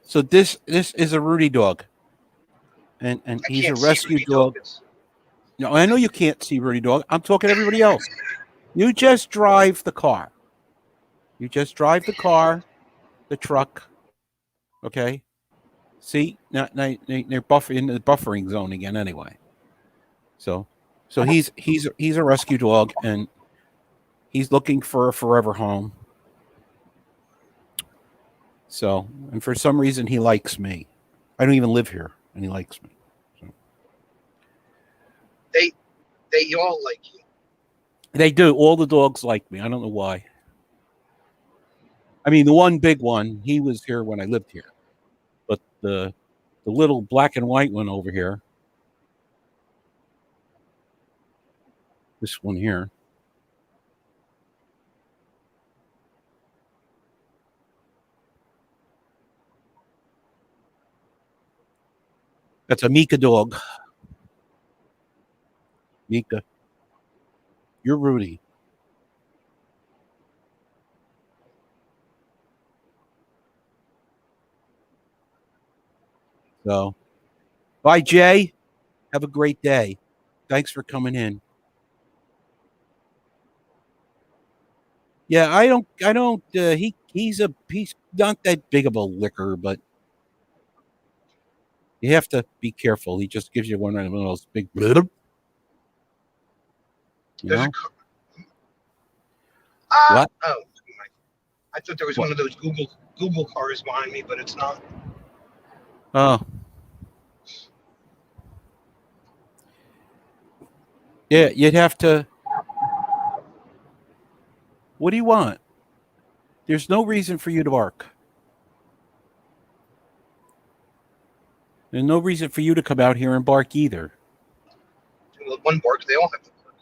So this is a Rudy dog. And I he's a can't see rescue Rudy dog. Dawkins. No, I know you can't see Rudy dog. I'm talking to everybody else. You just drive the car. You just drive the car, the truck. Okay? See, now they're in the buffering zone again anyway. So he's a rescue dog, and he's looking for a forever home. So, and for some reason, he likes me. I don't even live here, and he likes me. So. They all like you. They do. All the dogs like me. I don't know why. I mean, the one big one, he was here when I lived here, but the little black and white one over here, this one here. That's a Mika dog. Mika. You're Rudy. So, bye, Jay. Have a great day. Thanks for coming in. Yeah, I don't, he's not that big of a licker, but you have to be careful. He just gives you one of those big, you There's know? a car. What? Oh, I thought there was What? one of those Google cars behind me, but it's not. Oh. Yeah, you'd have to. What do you want? There's no reason for you to bark. There's no reason for you to come out here and bark either. One bark, they all have to bark.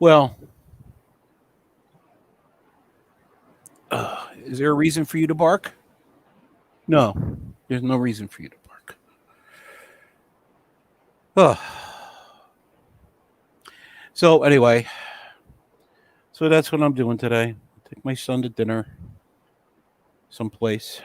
Well, is there a reason for you to bark? No, there's no reason for you to bark. So anyway, so that's what I'm doing today. Take my son to dinner someplace.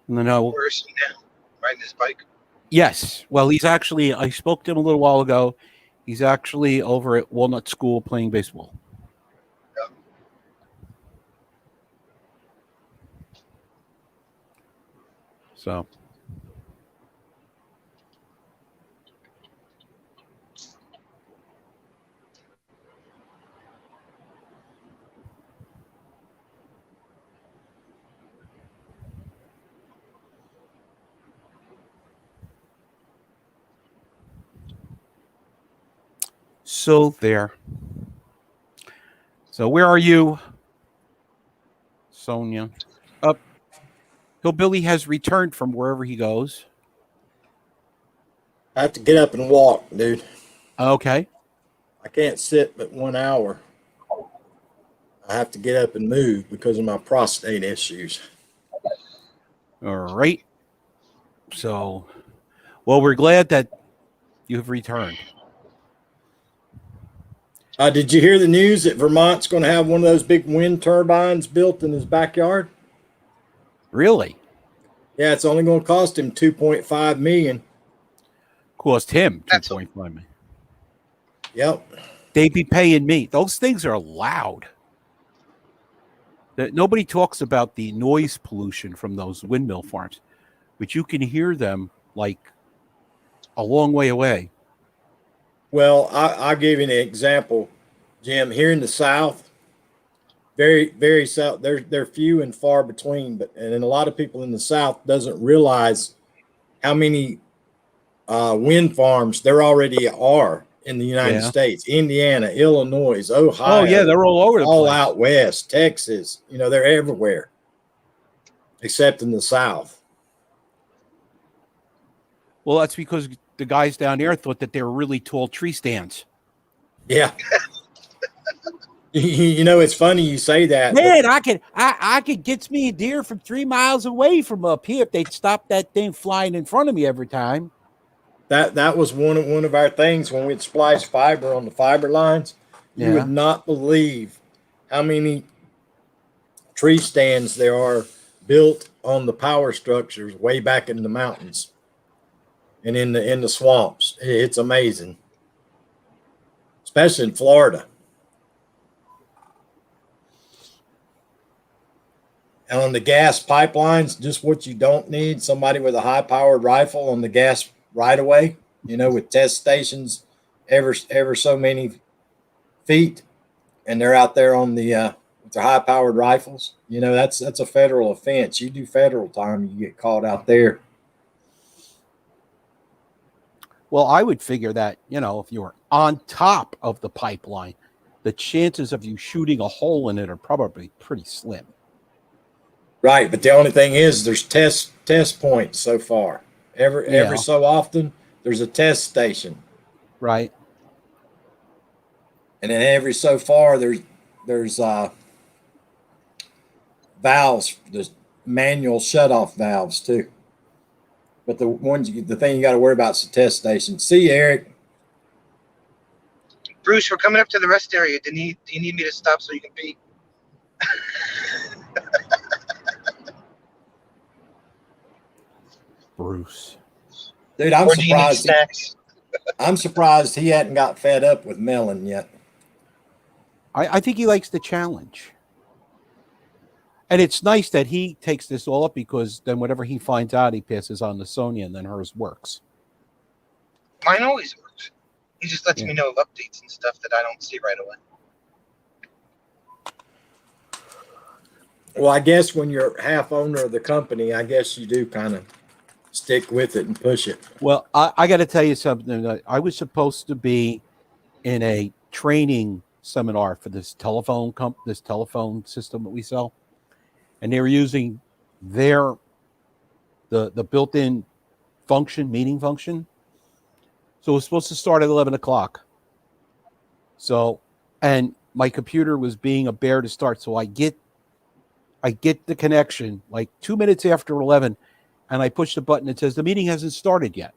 And then Where is he now? Riding his bike? yes. Well, he's actually, I spoke to him a little while ago. He's actually over at Walnut School playing baseball. Yeah. So. So there. So where are you, Sonia? Up. Hillbilly has returned from wherever he goes. I have to get up and walk, dude. Okay. I can't sit but 1 hour. I have to get up and move because of my prostate issues. All right. So, well, we're glad that you have returned. Did you hear the news that Vermont's going to have one of those big wind turbines built in his backyard? Really? Yeah, it's only going to cost him $2.5 million. Cost him That's- $2.5 million. Yep. They'd be paying me. Those things are loud. Nobody talks about the noise pollution from those windmill farms, but you can hear them like a long way away. Well, I'll give you an example, Jim. Here in the South, very, very South, they're few and far between, and a lot of people in the South doesn't realize how many wind farms there already are in the United States. Indiana, Illinois, Ohio. Oh yeah, they're all over the all place. out west, Texas. You know, they're everywhere, except in the South. Well, that's because the guys down there thought that they were really tall tree stands. Yeah. You know, it's funny you say that. Man, I could get me a deer from 3 miles away from up here if they'd stop that thing flying in front of me every time. That was one of our things when we'd splice fiber on the fiber lines. You Yeah. would not believe how many tree stands there are built on the power structures way back in the mountains and in the swamps. It's amazing, especially in Florida. And on the gas pipelines, just what you don't need, somebody with a high-powered rifle on the gas right away, with test stations ever so many feet, and they're out there on the with their high-powered rifles. That's a federal offense. You do federal time, you get caught out there. Well, I would figure that, if you were on top of the pipeline, the chances of you shooting a hole in it are probably pretty slim. Right, but the only thing is there's test points so far. Every so often there's a test station. Right. And then every so far there's valves, there's manual shutoff valves too. But the thing you got to worry about is the test station. See you, Eric. Bruce, we're coming up to the rest area. Do you need me to stop so you can pee? Bruce. Dude, I'm Or do you need surprised. snacks? I'm surprised he hadn't got fed up with Melon yet. I think he likes the challenge. And it's nice that he takes this all up, because then whatever he finds out, he passes on to Sonia, and then hers works. Mine always works. He just lets me know of updates and stuff that I don't see right away. Well, I guess when you're half owner of the company, I guess you do kind of stick with it and push it. Well, I got to tell you something. I was supposed to be in a training seminar for this telephone system that we sell, and they were using the built-in meeting function. So it was supposed to start at 11 o'clock. So, and my computer was being a bear to start. So I get the connection like 2 minutes after 11, and I push the button. It says the meeting hasn't started yet.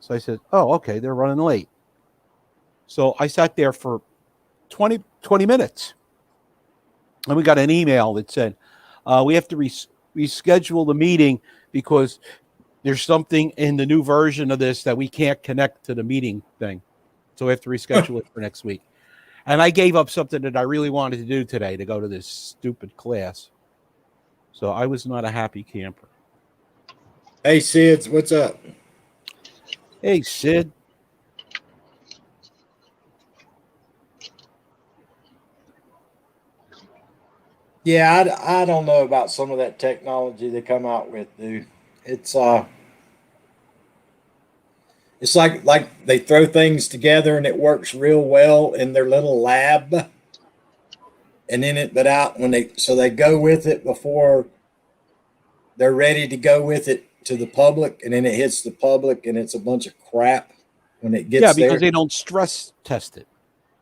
So I said, oh, okay, they're running late. So I sat there for 20 minutes, and we got an email that said, we have to reschedule the meeting because there's something in the new version of this that we can't connect to the meeting thing. So we have to reschedule it for next week. And I gave up something that I really wanted to do today, to go to this stupid class. So I was not a happy camper. Hey, Sid, what's up? Hey, Sid. Yeah, I don't know about some of that technology they come out with, dude. It's like they throw things together and it works real well in their little lab, and then they go with it before they're ready to go with it to the public, and then it hits the public and it's a bunch of crap when it gets there. Yeah, because they don't stress test it.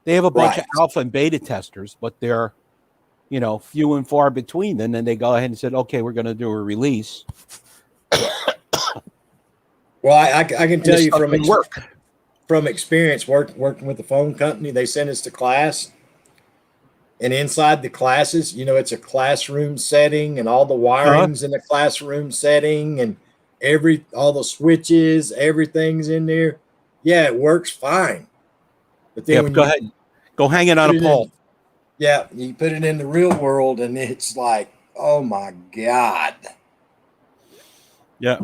They have a bunch of alpha and beta testers, but they're few and far between. And then they go ahead and said, okay, we're going to do a release. Well, I can tell you from experience working with the phone company, they send us to class, and inside the classes, it's a classroom setting, and all the wiring's in the classroom setting, and all the switches, everything's in there. Yeah, it works fine. But then go ahead, go hang it on a pole. Yeah, you put it in the real world, and it's like, oh my God. Yeah.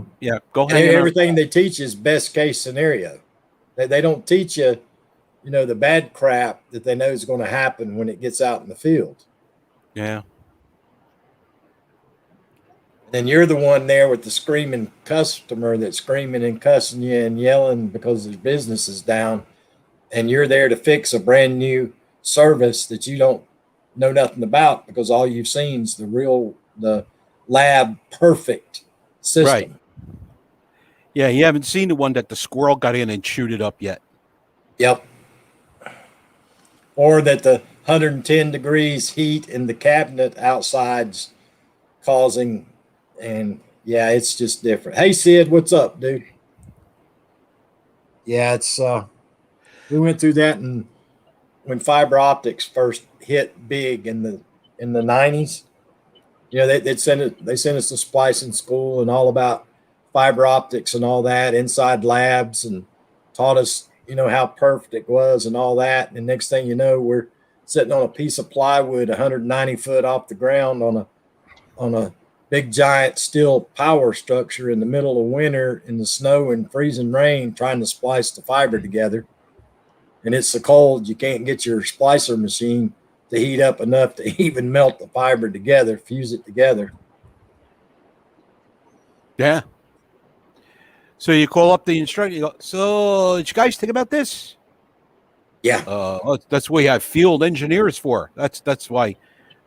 Go hang it. Everything they teach is best case scenario. They don't teach you, the bad crap that they know is going to happen when it gets out in the field. Yeah. And you're the one there with the screaming customer that's screaming and cussing you and yelling because his business is down, and you're there to fix a brand new service that you don't know nothing about, because all you've seen is the lab perfect system. Right. Yeah, you haven't seen the one that the squirrel got in and chewed it up yet. Yep. Or that the 110 degrees heat in the cabinet outside's causing, and yeah, it's just different. Hey, Sid, what's up, dude? Yeah, it's we went through that, and when fiber optics first hit big in the 90s, they sent us to splicing school and all about fiber optics and all that inside labs, and taught us, how perfect it was and all that. And next thing you know, we're sitting on a piece of plywood 190 foot off the ground on a on a big giant steel power structure in the middle of winter in the snow and freezing rain trying to splice the fiber together. And it's so cold you can't get your splicer machine to heat up enough to even melt the fiber together, fuse it together. Yeah. So you call up the instructor. You go, so did you guys think about this? Yeah. That's what we have field engineers for. That's why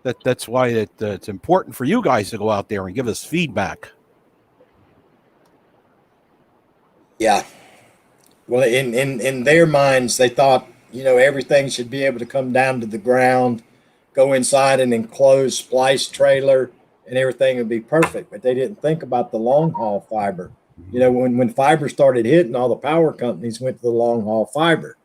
it's important for you guys to go out there and give us feedback. Yeah. Well, in their minds, they thought, everything should be able to come down to the ground, go inside an enclosed splice trailer, and everything would be perfect. But they didn't think about the long haul fiber. When fiber started hitting, all the power companies went to the long haul fiber.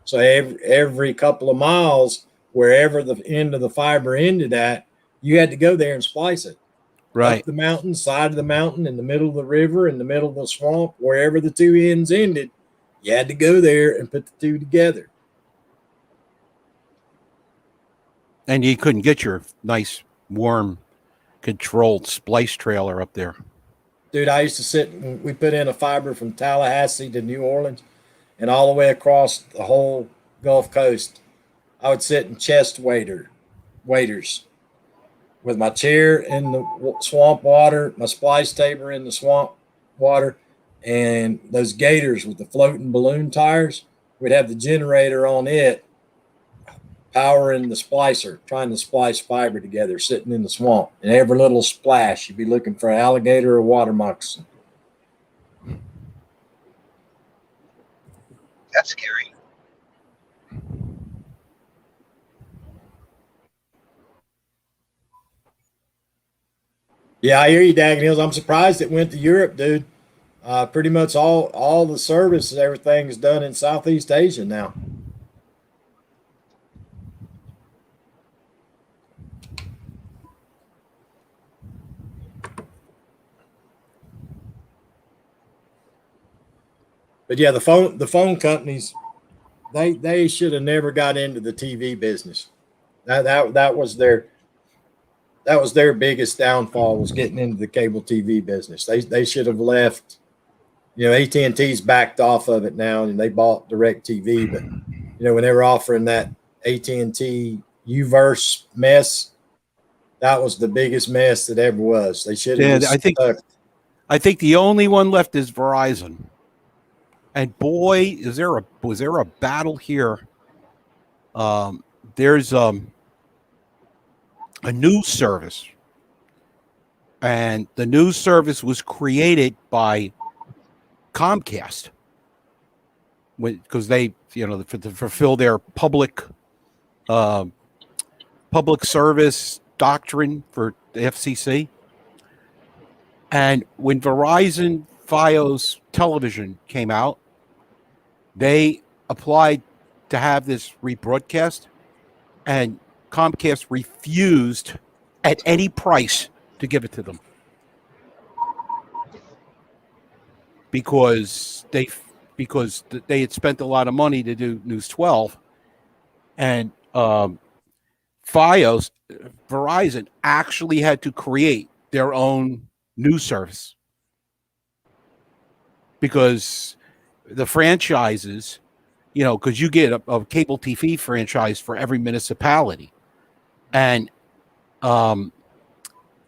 So every couple of miles, wherever the end of the fiber ended at, you had to go there and splice it. Right. Up the mountain, side of the mountain, in the middle of the river, in the middle of the swamp, wherever the two ends ended, you had to go there and put the two together. And you couldn't get your nice, warm, controlled splice trailer up there. Dude, I used to we put in a fiber from Tallahassee to New Orleans and all the way across the whole Gulf Coast. I would sit in chest waiters with my chair in the swamp water, my splice table in the swamp water, and those gators with the floating balloon tires. We'd have the generator on it, powering the splicer, trying to splice fiber together, sitting in the swamp. And every little splash, you'd be looking for an alligator or water moccasin. That's scary. Yeah, I hear you, Daggin Hills. I'm surprised it went to Europe, dude. Pretty much all the services, everything is done in Southeast Asia now. But yeah, the phone companies, they should have never got into the TV business. That was their biggest downfall, was getting into the cable TV business. They should have left. AT&T's backed off of it now, and they bought DirecTV. But when they were offering that AT&T Uverse mess, that was the biggest mess that ever was. They should have. Yeah, I think the only one left is Verizon. And boy, was there a battle here? There's a news service, and the news service was created by Comcast because they, to fulfill their public service doctrine for the FCC. And when Verizon Fios television came out, they applied to have this rebroadcast, and Comcast refused at any price to give it to them because they had spent a lot of money to do News 12, and Verizon actually had to create their own news service because the franchises, because you get a cable TV franchise for every municipality, and the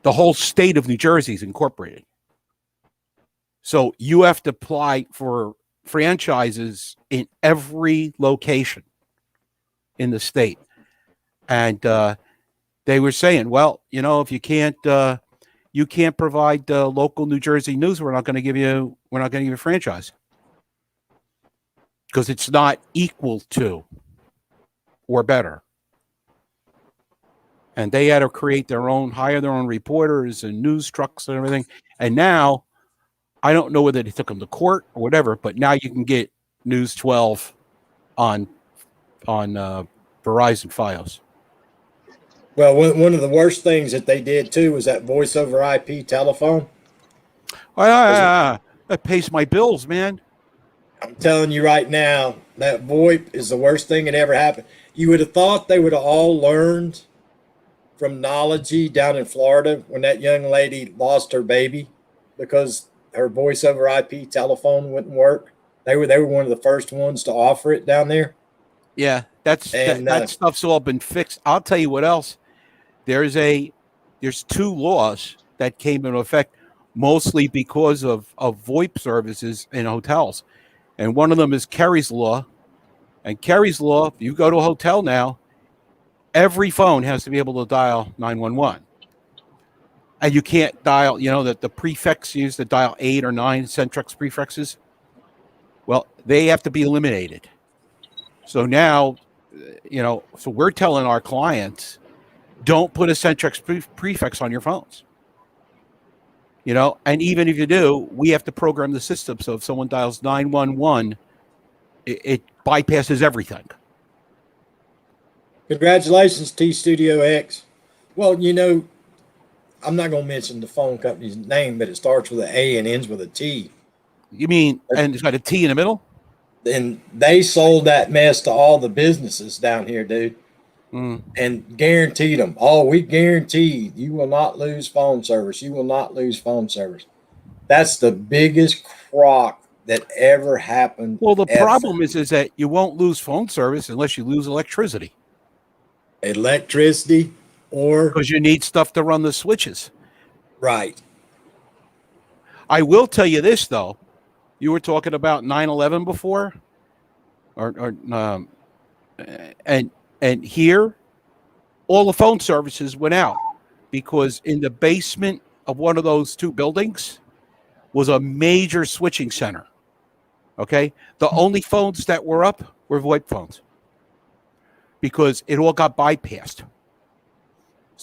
whole state of New Jersey is incorporated. So you have to apply for franchises in every location in the state. And they were saying, well, if you can't provide local New Jersey news, we're not going to give you a franchise because it's not equal to or better. And they had to hire their own reporters and news trucks and everything. And now, I don't know whether they took them to court or whatever, but now you can get News 12 on Verizon Fios. Well, one of the worst things that they did too was that voice over IP telephone. That pays my bills, man. I'm telling you right now, that VoIP is the worst thing that ever happened. You would have thought they would have all learned from Nology down in Florida when that young lady lost her baby because her voice over IP telephone wouldn't work? They were one of the first ones to offer it down there. Yeah, that stuff's all been fixed. I'll tell you what else. There's two laws that came into effect mostly because of VoIP services in hotels. And one of them is Kerry's Law. And Kerry's Law, if you go to a hotel now, every phone has to be able to dial 911. And you can't dial, that the prefix used to dial 8 or 9 Centrex prefixes. Well, they have to be eliminated. So now, so we're telling our clients, don't put a Centrex prefix on your phones. And even if you do, we have to program the system. So if someone dials 911, it bypasses everything. Congratulations, T Studio X. Well, I'm not going to mention the phone company's name, but it starts with an A and ends with a T. You mean, and it's got a T in the middle? And they sold that mess to all the businesses down here, dude. And guaranteed them. Oh, we guarantee you will not lose phone service. You will not lose phone service. That's the biggest crock that ever happened. Well, the problem is that you won't lose phone service unless you lose electricity. Electricity, or because you need stuff to run the switches. Right. I will tell you this though. You were talking about 9/11 before, and here, all the phone services went out because in the basement of one of those two buildings was a major switching center. Okay, the only phones that were up were VoIP phones because it all got bypassed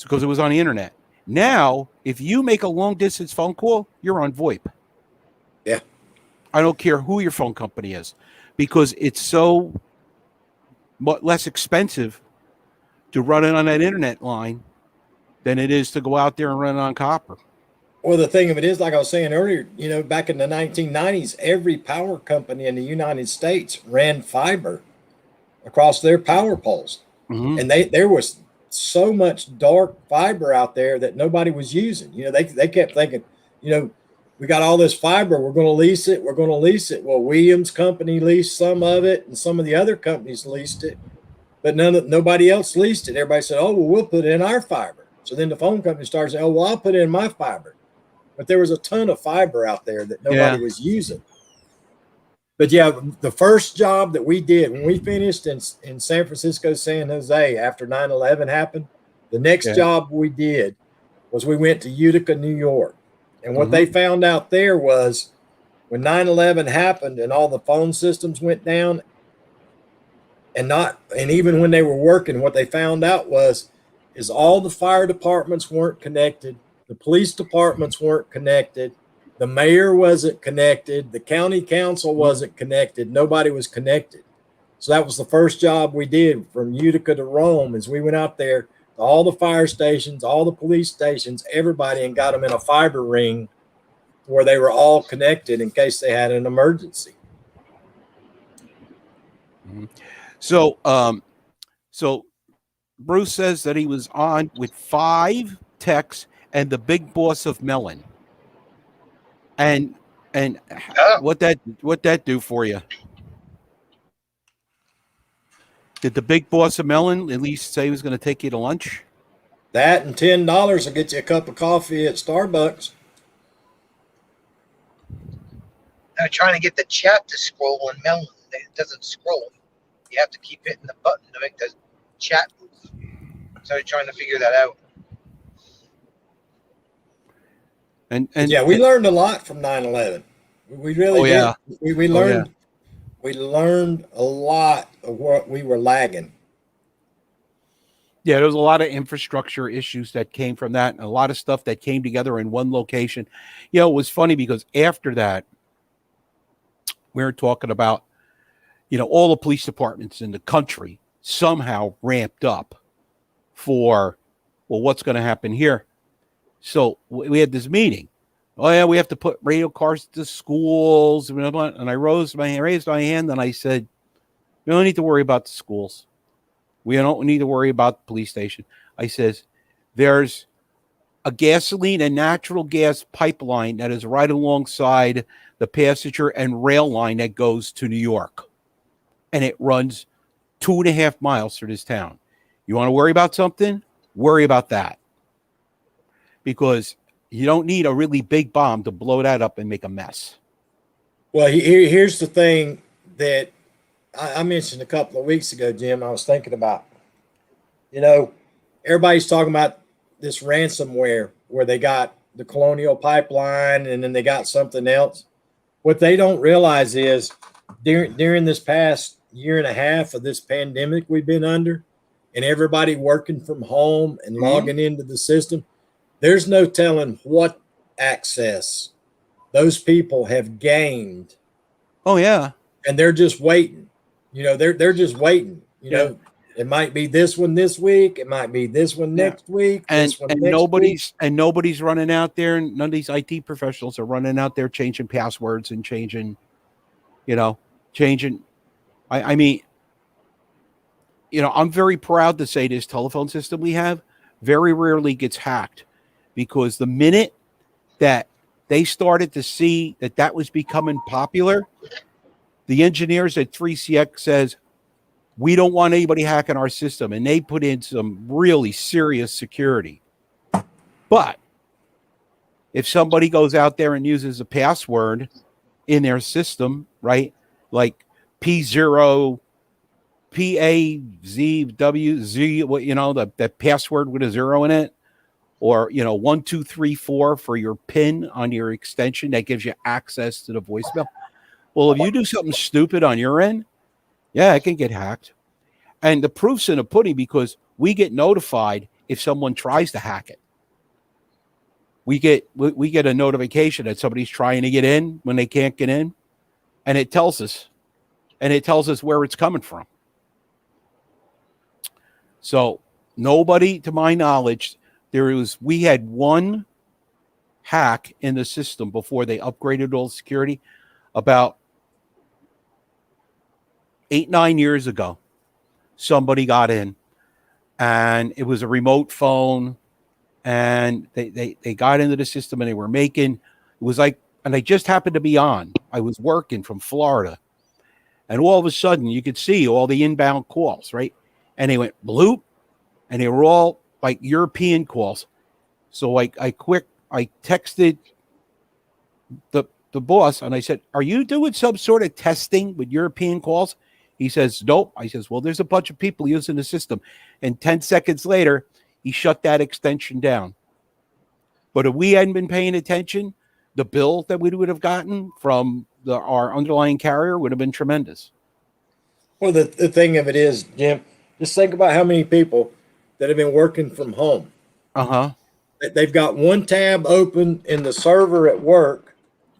because it was on the internet. Now, if you make a long distance phone call, you're on VoIP. Yeah. I don't care who your phone company is because it's so much less expensive to run it on that internet line than it is to go out there and run it on copper. Well, the thing of it is, like I was saying earlier, back in the 1990s, every power company in the United States ran fiber across their power poles. Mm-hmm. And there was so much dark fiber out there that nobody was using. They kept thinking, we got all this fiber, we're going to lease it. Well, Williams Company leased some of it, and some of the other companies leased it, but nobody else leased it. Everybody said, "Oh, well, we'll put it in our fiber." So then the phone company started saying, "Oh, well, I'll put it in my fiber." But there was a ton of fiber out there that nobody was using. But yeah, the first job that we did when we finished in San Francisco, San Jose after 9/11 happened, the next job we did was we went to Utica, New York. And what they found out there was when 9/11 happened and all the phone systems went down and even when they were working, what they found out is all the fire departments weren't connected. The police departments weren't connected. The mayor wasn't connected. The county council wasn't connected. Nobody was connected. So that was the first job we did from Utica to Rome is we went out there to all the fire stations, all the police stations, everybody, and got them in a fiber ring where they were all connected in case they had an emergency. So Bruce says that he was on with 5 techs and the big boss of Mellon. And what that do for you? Did the big boss of Mellon at least say he was going to take you to lunch? That and $10 will get you a cup of coffee at Starbucks. I'm trying to get the chat to scroll on Mellon. It doesn't scroll. You have to keep hitting the button to make the chat move. So I'm trying to figure that out. And yeah, we learned a lot from 9/11. We really did. Yeah. We learned we learned a lot of what we were lagging. Yeah, there was a lot of infrastructure issues that came from that, and a lot of stuff that came together in one location. It was funny because after that, we were talking about, all the police departments in the country somehow ramped up for, what's going to happen here? So we had this meeting. Oh yeah, we have to put radio cars to schools, and I raised my hand, and I said, "We don't need to worry about the schools. We don't need to worry about the police station." I says, there's a gasoline and natural gas pipeline that is right alongside the passenger and rail line that goes to New York. And it runs 2.5 miles through this town. You want to worry about something? Worry about that. Because you don't need a really big bomb to blow that up and make a mess. Well, here's the thing that I mentioned a couple of weeks ago, Jim. I was thinking about, everybody's talking about this ransomware where they got the Colonial Pipeline and then they got something else. What they don't realize is during this past year and a half of this pandemic we've been under, and everybody working from home and logging into the system, there's no telling what access those people have gained. Oh yeah. And they're just waiting. They're just waiting. It might be this one this week, it might be this one next week, and nobody's running out there, and none of these IT professionals are running out there changing passwords and changing. I mean, I'm very proud to say this telephone system we have very rarely gets hacked, because the minute that they started to see that was becoming popular, the engineers at 3CX says, we don't want anybody hacking our system. And they put in some really serious security. But if somebody goes out there and uses a password in their system, right? Like P0, PAZWZ, that password with a 0 in it, or 1 2 3 4 for your PIN on your extension that gives you access to the voicemail. Well, if you do something stupid on your end, yeah, it can get hacked. And the proof's in the pudding, because we get notified if someone tries to hack it. We get a notification that somebody's trying to get in when they can't get in, and it tells us where it's coming from. So nobody, to my knowledge, we had one hack in the system before they upgraded all the security about 8-9 years ago. Somebody got in, and it was a remote phone, and they got into the system, and they were making, it was like, and I just happened to be on. I was working from Florida, and all of a sudden you could see all the inbound calls, right? And they went bloop, and they were all like European calls. So I texted the boss, and I said, are you doing some sort of testing with European calls? He says, nope. I says, well, there's a bunch of people using the system. And 10 seconds later, he shut that extension down. But if we hadn't been paying attention, the bill that we would have gotten from our underlying carrier would have been tremendous. Well, the thing of it is, Jim, just think about how many people that have been working from home. They've got one tab open in the server at work.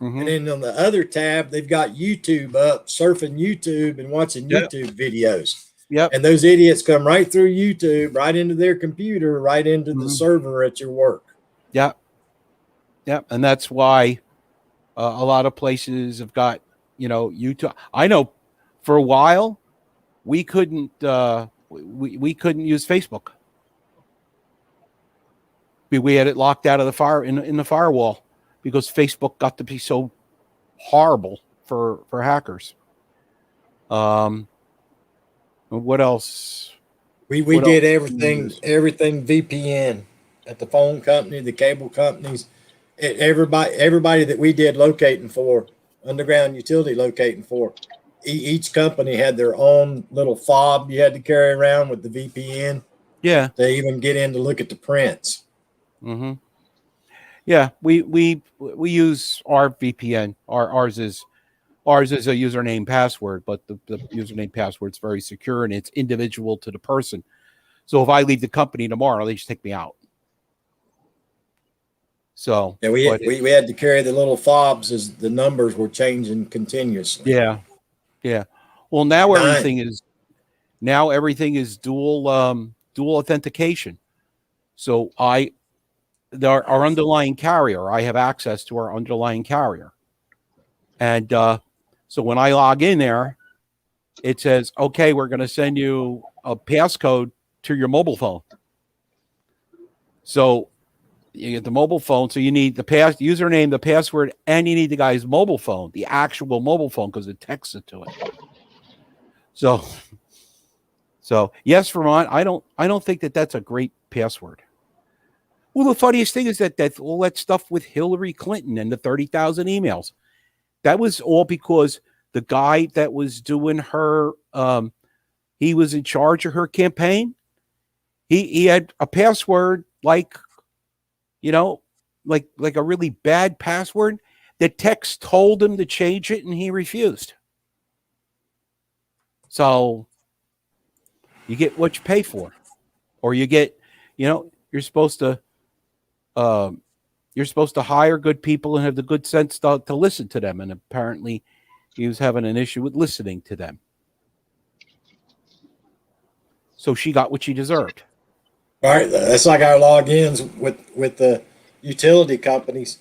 And then on the other tab, they've got YouTube up, surfing YouTube and watching YouTube videos. Yep. And those idiots come right through YouTube, right into their computer, right into the server at your work. Yep. Yep. And that's why a lot of places have got, YouTube. I know for a while we couldn't we couldn't use Facebook. We had it locked out of the in the firewall, because Facebook got to be so horrible for hackers. What else? We did everything VPN at the phone company, the cable companies, everybody that we did locating for, underground utility locating for. Each company had their own little fob you had to carry around with the VPN. Yeah. To even get in to look at the prints. Mm-hmm. Yeah, we use our VPN. Ours is a username password, but the username password is very secure, and it's individual to the person. So if I leave the company tomorrow, they just take me out. So yeah, we had to carry the little fobs as the numbers were changing continuously. Yeah. Well, now everything is dual authentication. So our underlying carrier, I have access to our underlying carrier. And so when I log in there, it says, okay, we're going to send you a passcode to your mobile phone. So you get the mobile phone. So you need the username, the password, and you need the guy's mobile phone, the actual mobile phone, because it texts it to it. So yes, Vermont. I don't think that that's a great password. Well, the funniest thing is that all that stuff with Hillary Clinton and the 30,000 emails, that was all because the guy that was doing her, he was in charge of her campaign. He had a password like a really bad password. The text told him to change it, and he refused. So you get what you pay for, or you get, you're supposed to hire good people and have the good sense to listen to them. And apparently he was having an issue with listening to them. So she got what she deserved. All right, that's like our logins with the utility companies.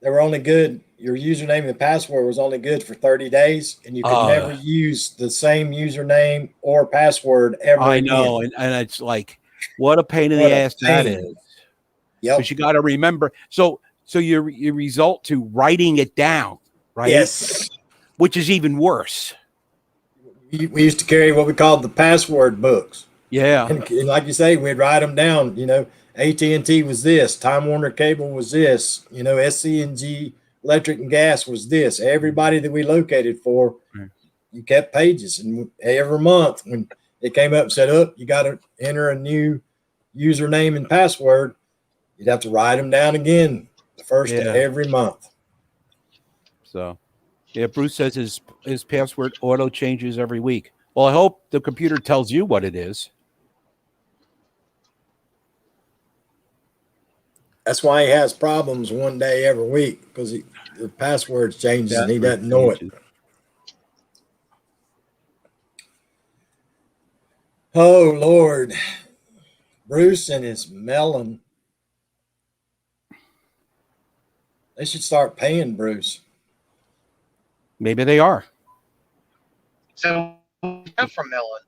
They were only good. Your username and password was only good for 30 days, and you could never use the same username or password ever I again. know, and it's like, what a pain in the ass that is. Yep. Because you got to remember. So you result to writing it down, right? Yes. Which is even worse. We used to carry what we called the password books. Yeah. And like you say, we'd write them down. AT&T was this, Time Warner Cable was this, SC&G Electric and Gas was this. Everybody that we located for, you kept pages, and every month when it came up and said, "Oh, you got to enter a new username and password," you'd have to write them down again the first of every month. So, yeah, Bruce says his password auto changes every week. Well, I hope the computer tells you what it is. That's why he has problems one day every week, because the password changes and he doesn't know it. Oh, Lord. Bruce and his melon. They should start paying Bruce. Maybe they are. So, from Melon.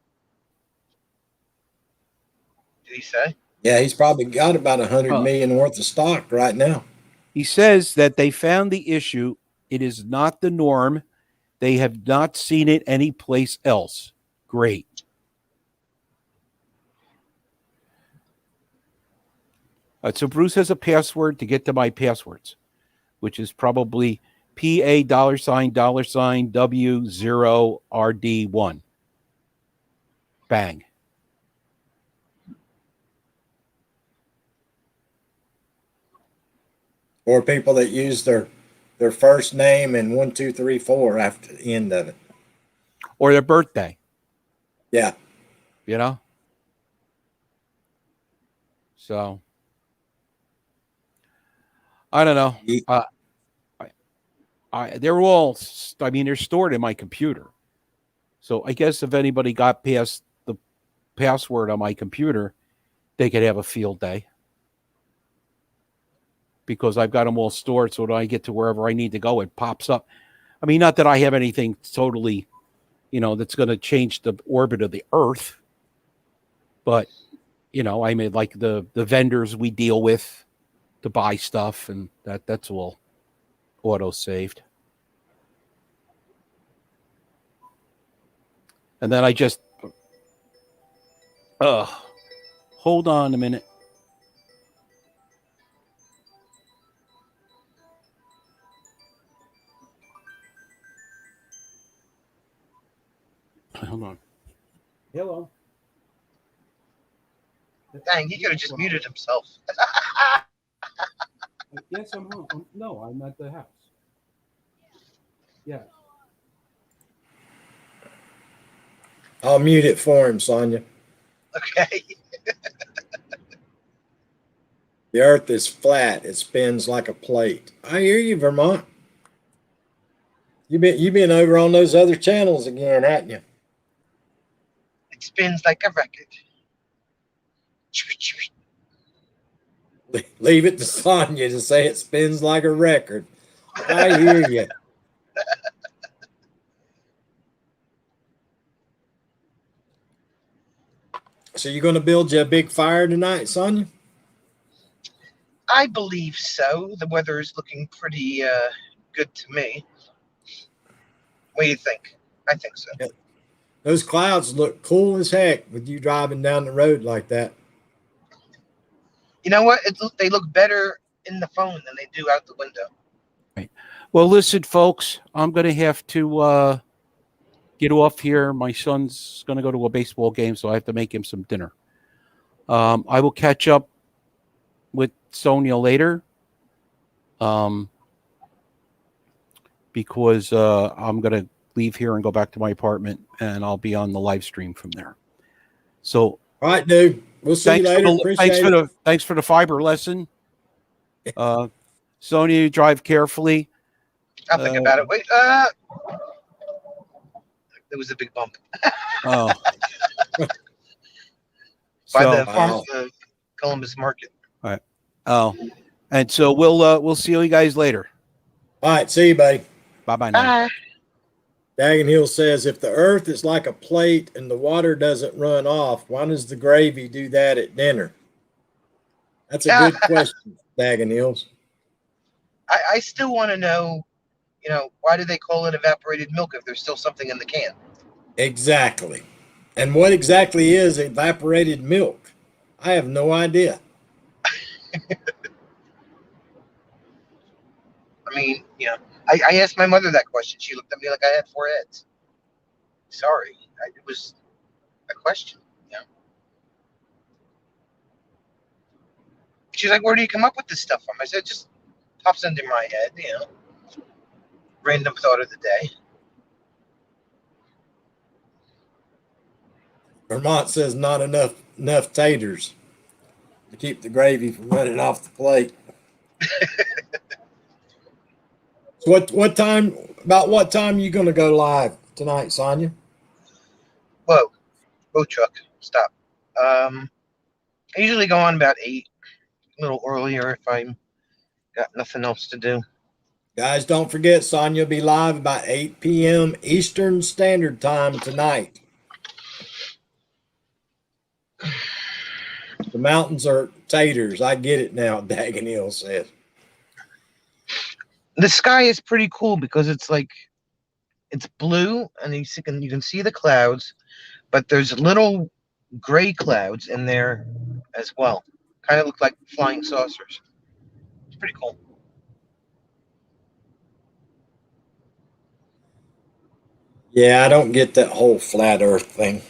Did he say? Yeah, he's probably got about 100 million worth of stock right now. He says that they found the issue. It is not the norm. They have not seen it anyplace else. Great. So Bruce has a password to get to my passwords, which is probably PA $W0RD1. Bang. Or people that use their first name and 1, 2, 3, 4 after the end of it. Or their birthday. Yeah. So I don't know. They're all, they're stored in my computer. So I guess if anybody got past the password on my computer, they could have a field day. Because I've got them all stored, so when I get to wherever I need to go, it pops up. I mean, not that I have anything totally, that's going to change the orbit of the Earth. But, I mean, like the vendors we deal with to buy stuff, and that's all auto-saved. And then I just, hold on a minute. Hold on. Hello. Dang, he could have just muted himself. Yes, I'm home. No, I'm at the house. Yeah. I'll mute it for him, Sonia. Okay. The Earth is flat. It spins like a plate. I hear you, Vermont. You been over on those other channels again, haven't you? It spins like a record. Leave it to Sonya to say it spins like a record. I hear you. So you're going to build you a big fire tonight, Sonya? I believe so. The weather is looking pretty good to me. What do you think? I think so. Those clouds look cool as heck with you driving down the road like that. You know what? They look better in the phone than they do out the window. Well, listen, folks, I'm going to have to get off here. My son's going to go to a baseball game, so I have to make him some dinner. I will catch up with Sonia later because I'm going to leave here and go back to my apartment, and I'll be on the live stream from there. So, All right, dude. We'll see you later. Thanks for the fiber lesson. Sonia, you drive carefully. I'll think about it. Wait, there was a big bump. Oh. By the Columbus Market. All right. Oh, and so we'll see you guys later. All right, see you, buddy. Bye now. Bye. Dagon Hill says, if the earth is like a plate and the water doesn't run off, why does the gravy do that at dinner? That's a good question, Dagon Hills. I still want to know, why do they call it evaporated milk if there's still something in the can? Exactly. And what exactly is evaporated milk? I have no idea. I mean, I asked my mother that question. She looked at me like I had 4 heads. Sorry. It was a question. She's like, where do you come up with this stuff from? I said, just pops into my head, Random thought of the day. Vermont says not enough taters to keep the gravy from running off the plate. So what time you gonna go live tonight, Sonia? Whoa, truck, stop. I usually go on about 8, a little earlier if I'm got nothing else to do. Guys, don't forget, Sonia will be live about 8 p.m. Eastern Standard Time tonight. The mountains are taters. I get it now, Dagon Hill says. The sky is pretty cool because it's blue and you can see the clouds, but there's little gray clouds in there as well. Kind of look like flying saucers. It's pretty cool. Yeah, I don't get that whole flat Earth thing.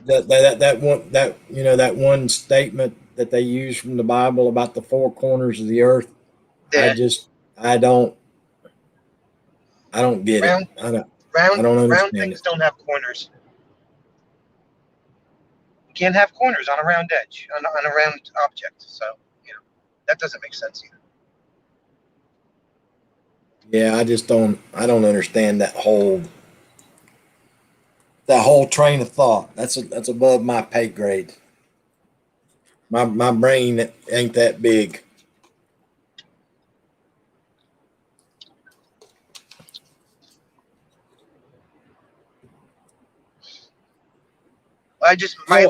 that one statement that they use from the Bible about the 4 corners of the earth. Yeah. I don't get it. I don't understand round things don't have corners. You can't have corners on a round edge, on a round object. So, that doesn't make sense either. Yeah, I don't understand that whole train of thought. That's above my pay grade. My brain ain't that big.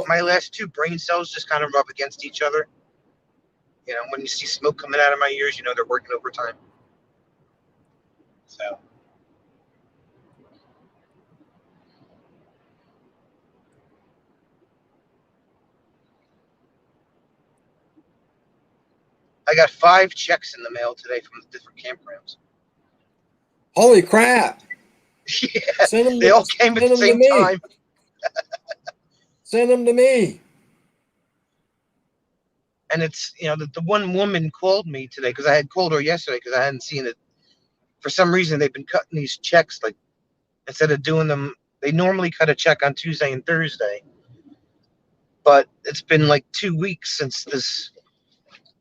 My last 2 brain cells just kind of rub against each other. When you see smoke coming out of my ears, they're working overtime. So. I got 5 checks in the mail today from the different campgrounds. Holy crap! Yeah, they all came at the same time. Send them to me. And it's, the one woman called me today because I had called her yesterday because I hadn't seen it. For some reason, they've been cutting these checks, like, instead of doing them, they normally cut a check on Tuesday and Thursday. But it's been like 2 weeks since this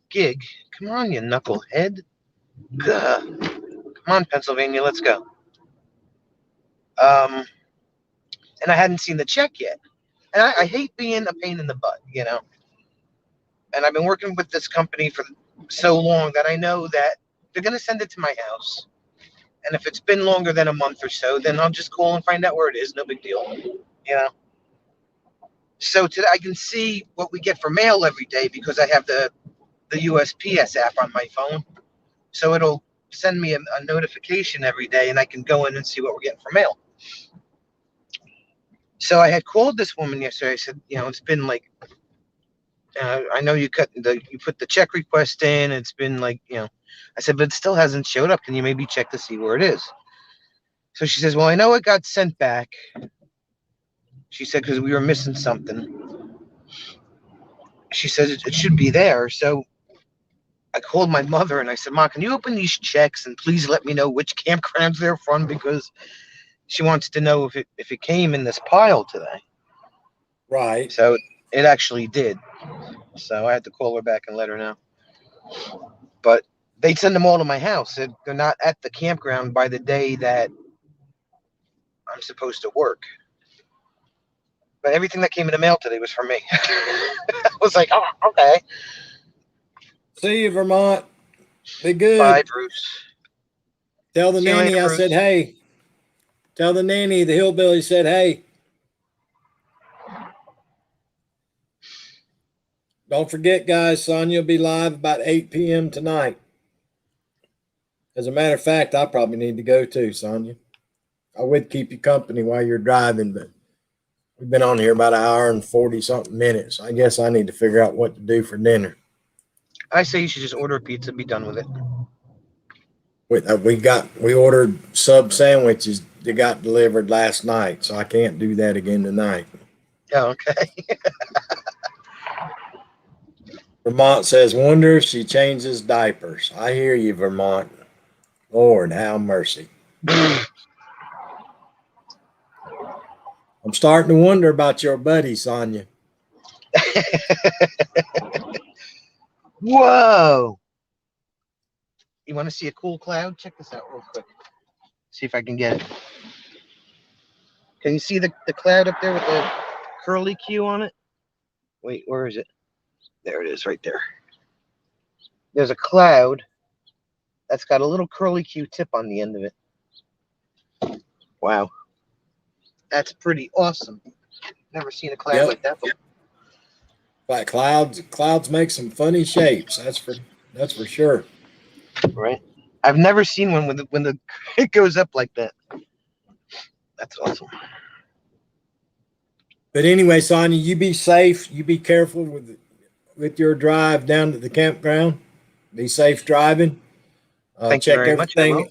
gig. Come on, you knucklehead. Gah. Come on, Pennsylvania, let's go. And I hadn't seen the check yet. And I hate being a pain in the butt, And I've been working with this company for so long that I know that they're going to send it to my house. And if it's been longer than a month or so, then I'll just call and find out where it is. No big deal, So today I can see what we get for mail every day because I have the the USPS app on my phone, so it'll send me a notification every day, and I can go in and see what we're getting for mail. So I had called this woman yesterday. I said, it's been like, I know you put the check request in. It's been like, I said, but it still hasn't showed up. Can you maybe check to see where it is? So she says, well, I know it got sent back. She said, because we were missing something. She said it should be there. So I called my mother and I said, Ma, can you open these checks and please let me know which campgrounds they're from, because she wants to know if it came in this pile today. Right. So it actually did. So I had to call her back and let her know. But they'd send them all to my house. They're not at the campground by the day that I'm supposed to work. But everything that came in the mail today was for me. I was like, oh, okay. See you, Vermont. Be good. Bye, Bruce. Tell the See you nanny later, I Bruce. said, hey. Tell the nanny the hillbilly said, hey. Don't forget, guys, Sonya will be live about 8 p.m. tonight. As a matter of fact, I probably need to go too, Sonya. I would keep you company while you're driving, but we've been on here about an hour and 40-something minutes. I guess I need to figure out what to do for dinner. I say you should just order a pizza, be done with it. We ordered sub sandwiches that got delivered last night, so I can't do that again tonight. Oh, okay. Vermont says, wonder if she changes diapers. I hear you, Vermont. Lord, have mercy. I'm starting to wonder about your buddy, Sonya. Whoa. You want to see a cool cloud? Check this out real quick. See if I can get it. Can you see the cloud up there with the curly Q on it? Wait, where is it? There it is, right there. There's a cloud that's got a little curly Q tip on the end of it. Wow. That's pretty awesome. Never seen a cloud Yep. like that before. But clouds make some funny shapes. That's for sure. Right? I've never seen one when it goes up like that. That's awesome. But anyway, Sonya, you be safe. You be careful with your drive down to the campground. Be safe driving. Thank you very much, I will.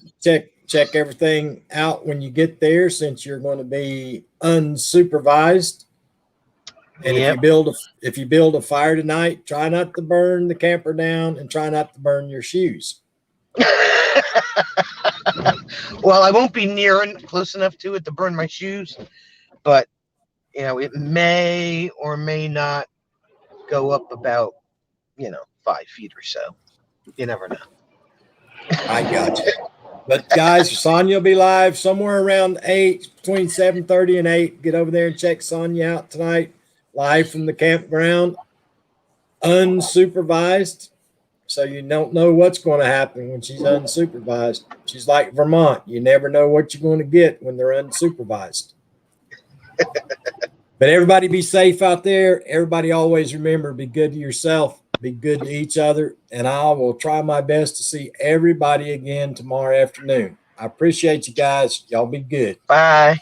Check everything out when you get there, since you're going to be unsupervised. And Yep. if you build a fire tonight, try not to burn the camper down and try not to burn your shoes. Well, I won't be near and close enough to it to burn my shoes, but it may or may not go up about 5 feet or so. You never know. I got you. But guys, Sonya will be live somewhere around 8, between 7:30 and 8. Get over there and check Sonya out tonight, live from the campground, unsupervised. So you don't know what's going to happen when she's unsupervised. She's like Vermont. You never know what you're going to get when they're unsupervised. But everybody be safe out there. Everybody always remember, be good to yourself, be good to each other, and I will try my best to see everybody again tomorrow afternoon. I appreciate you guys. Y'all be good. Bye.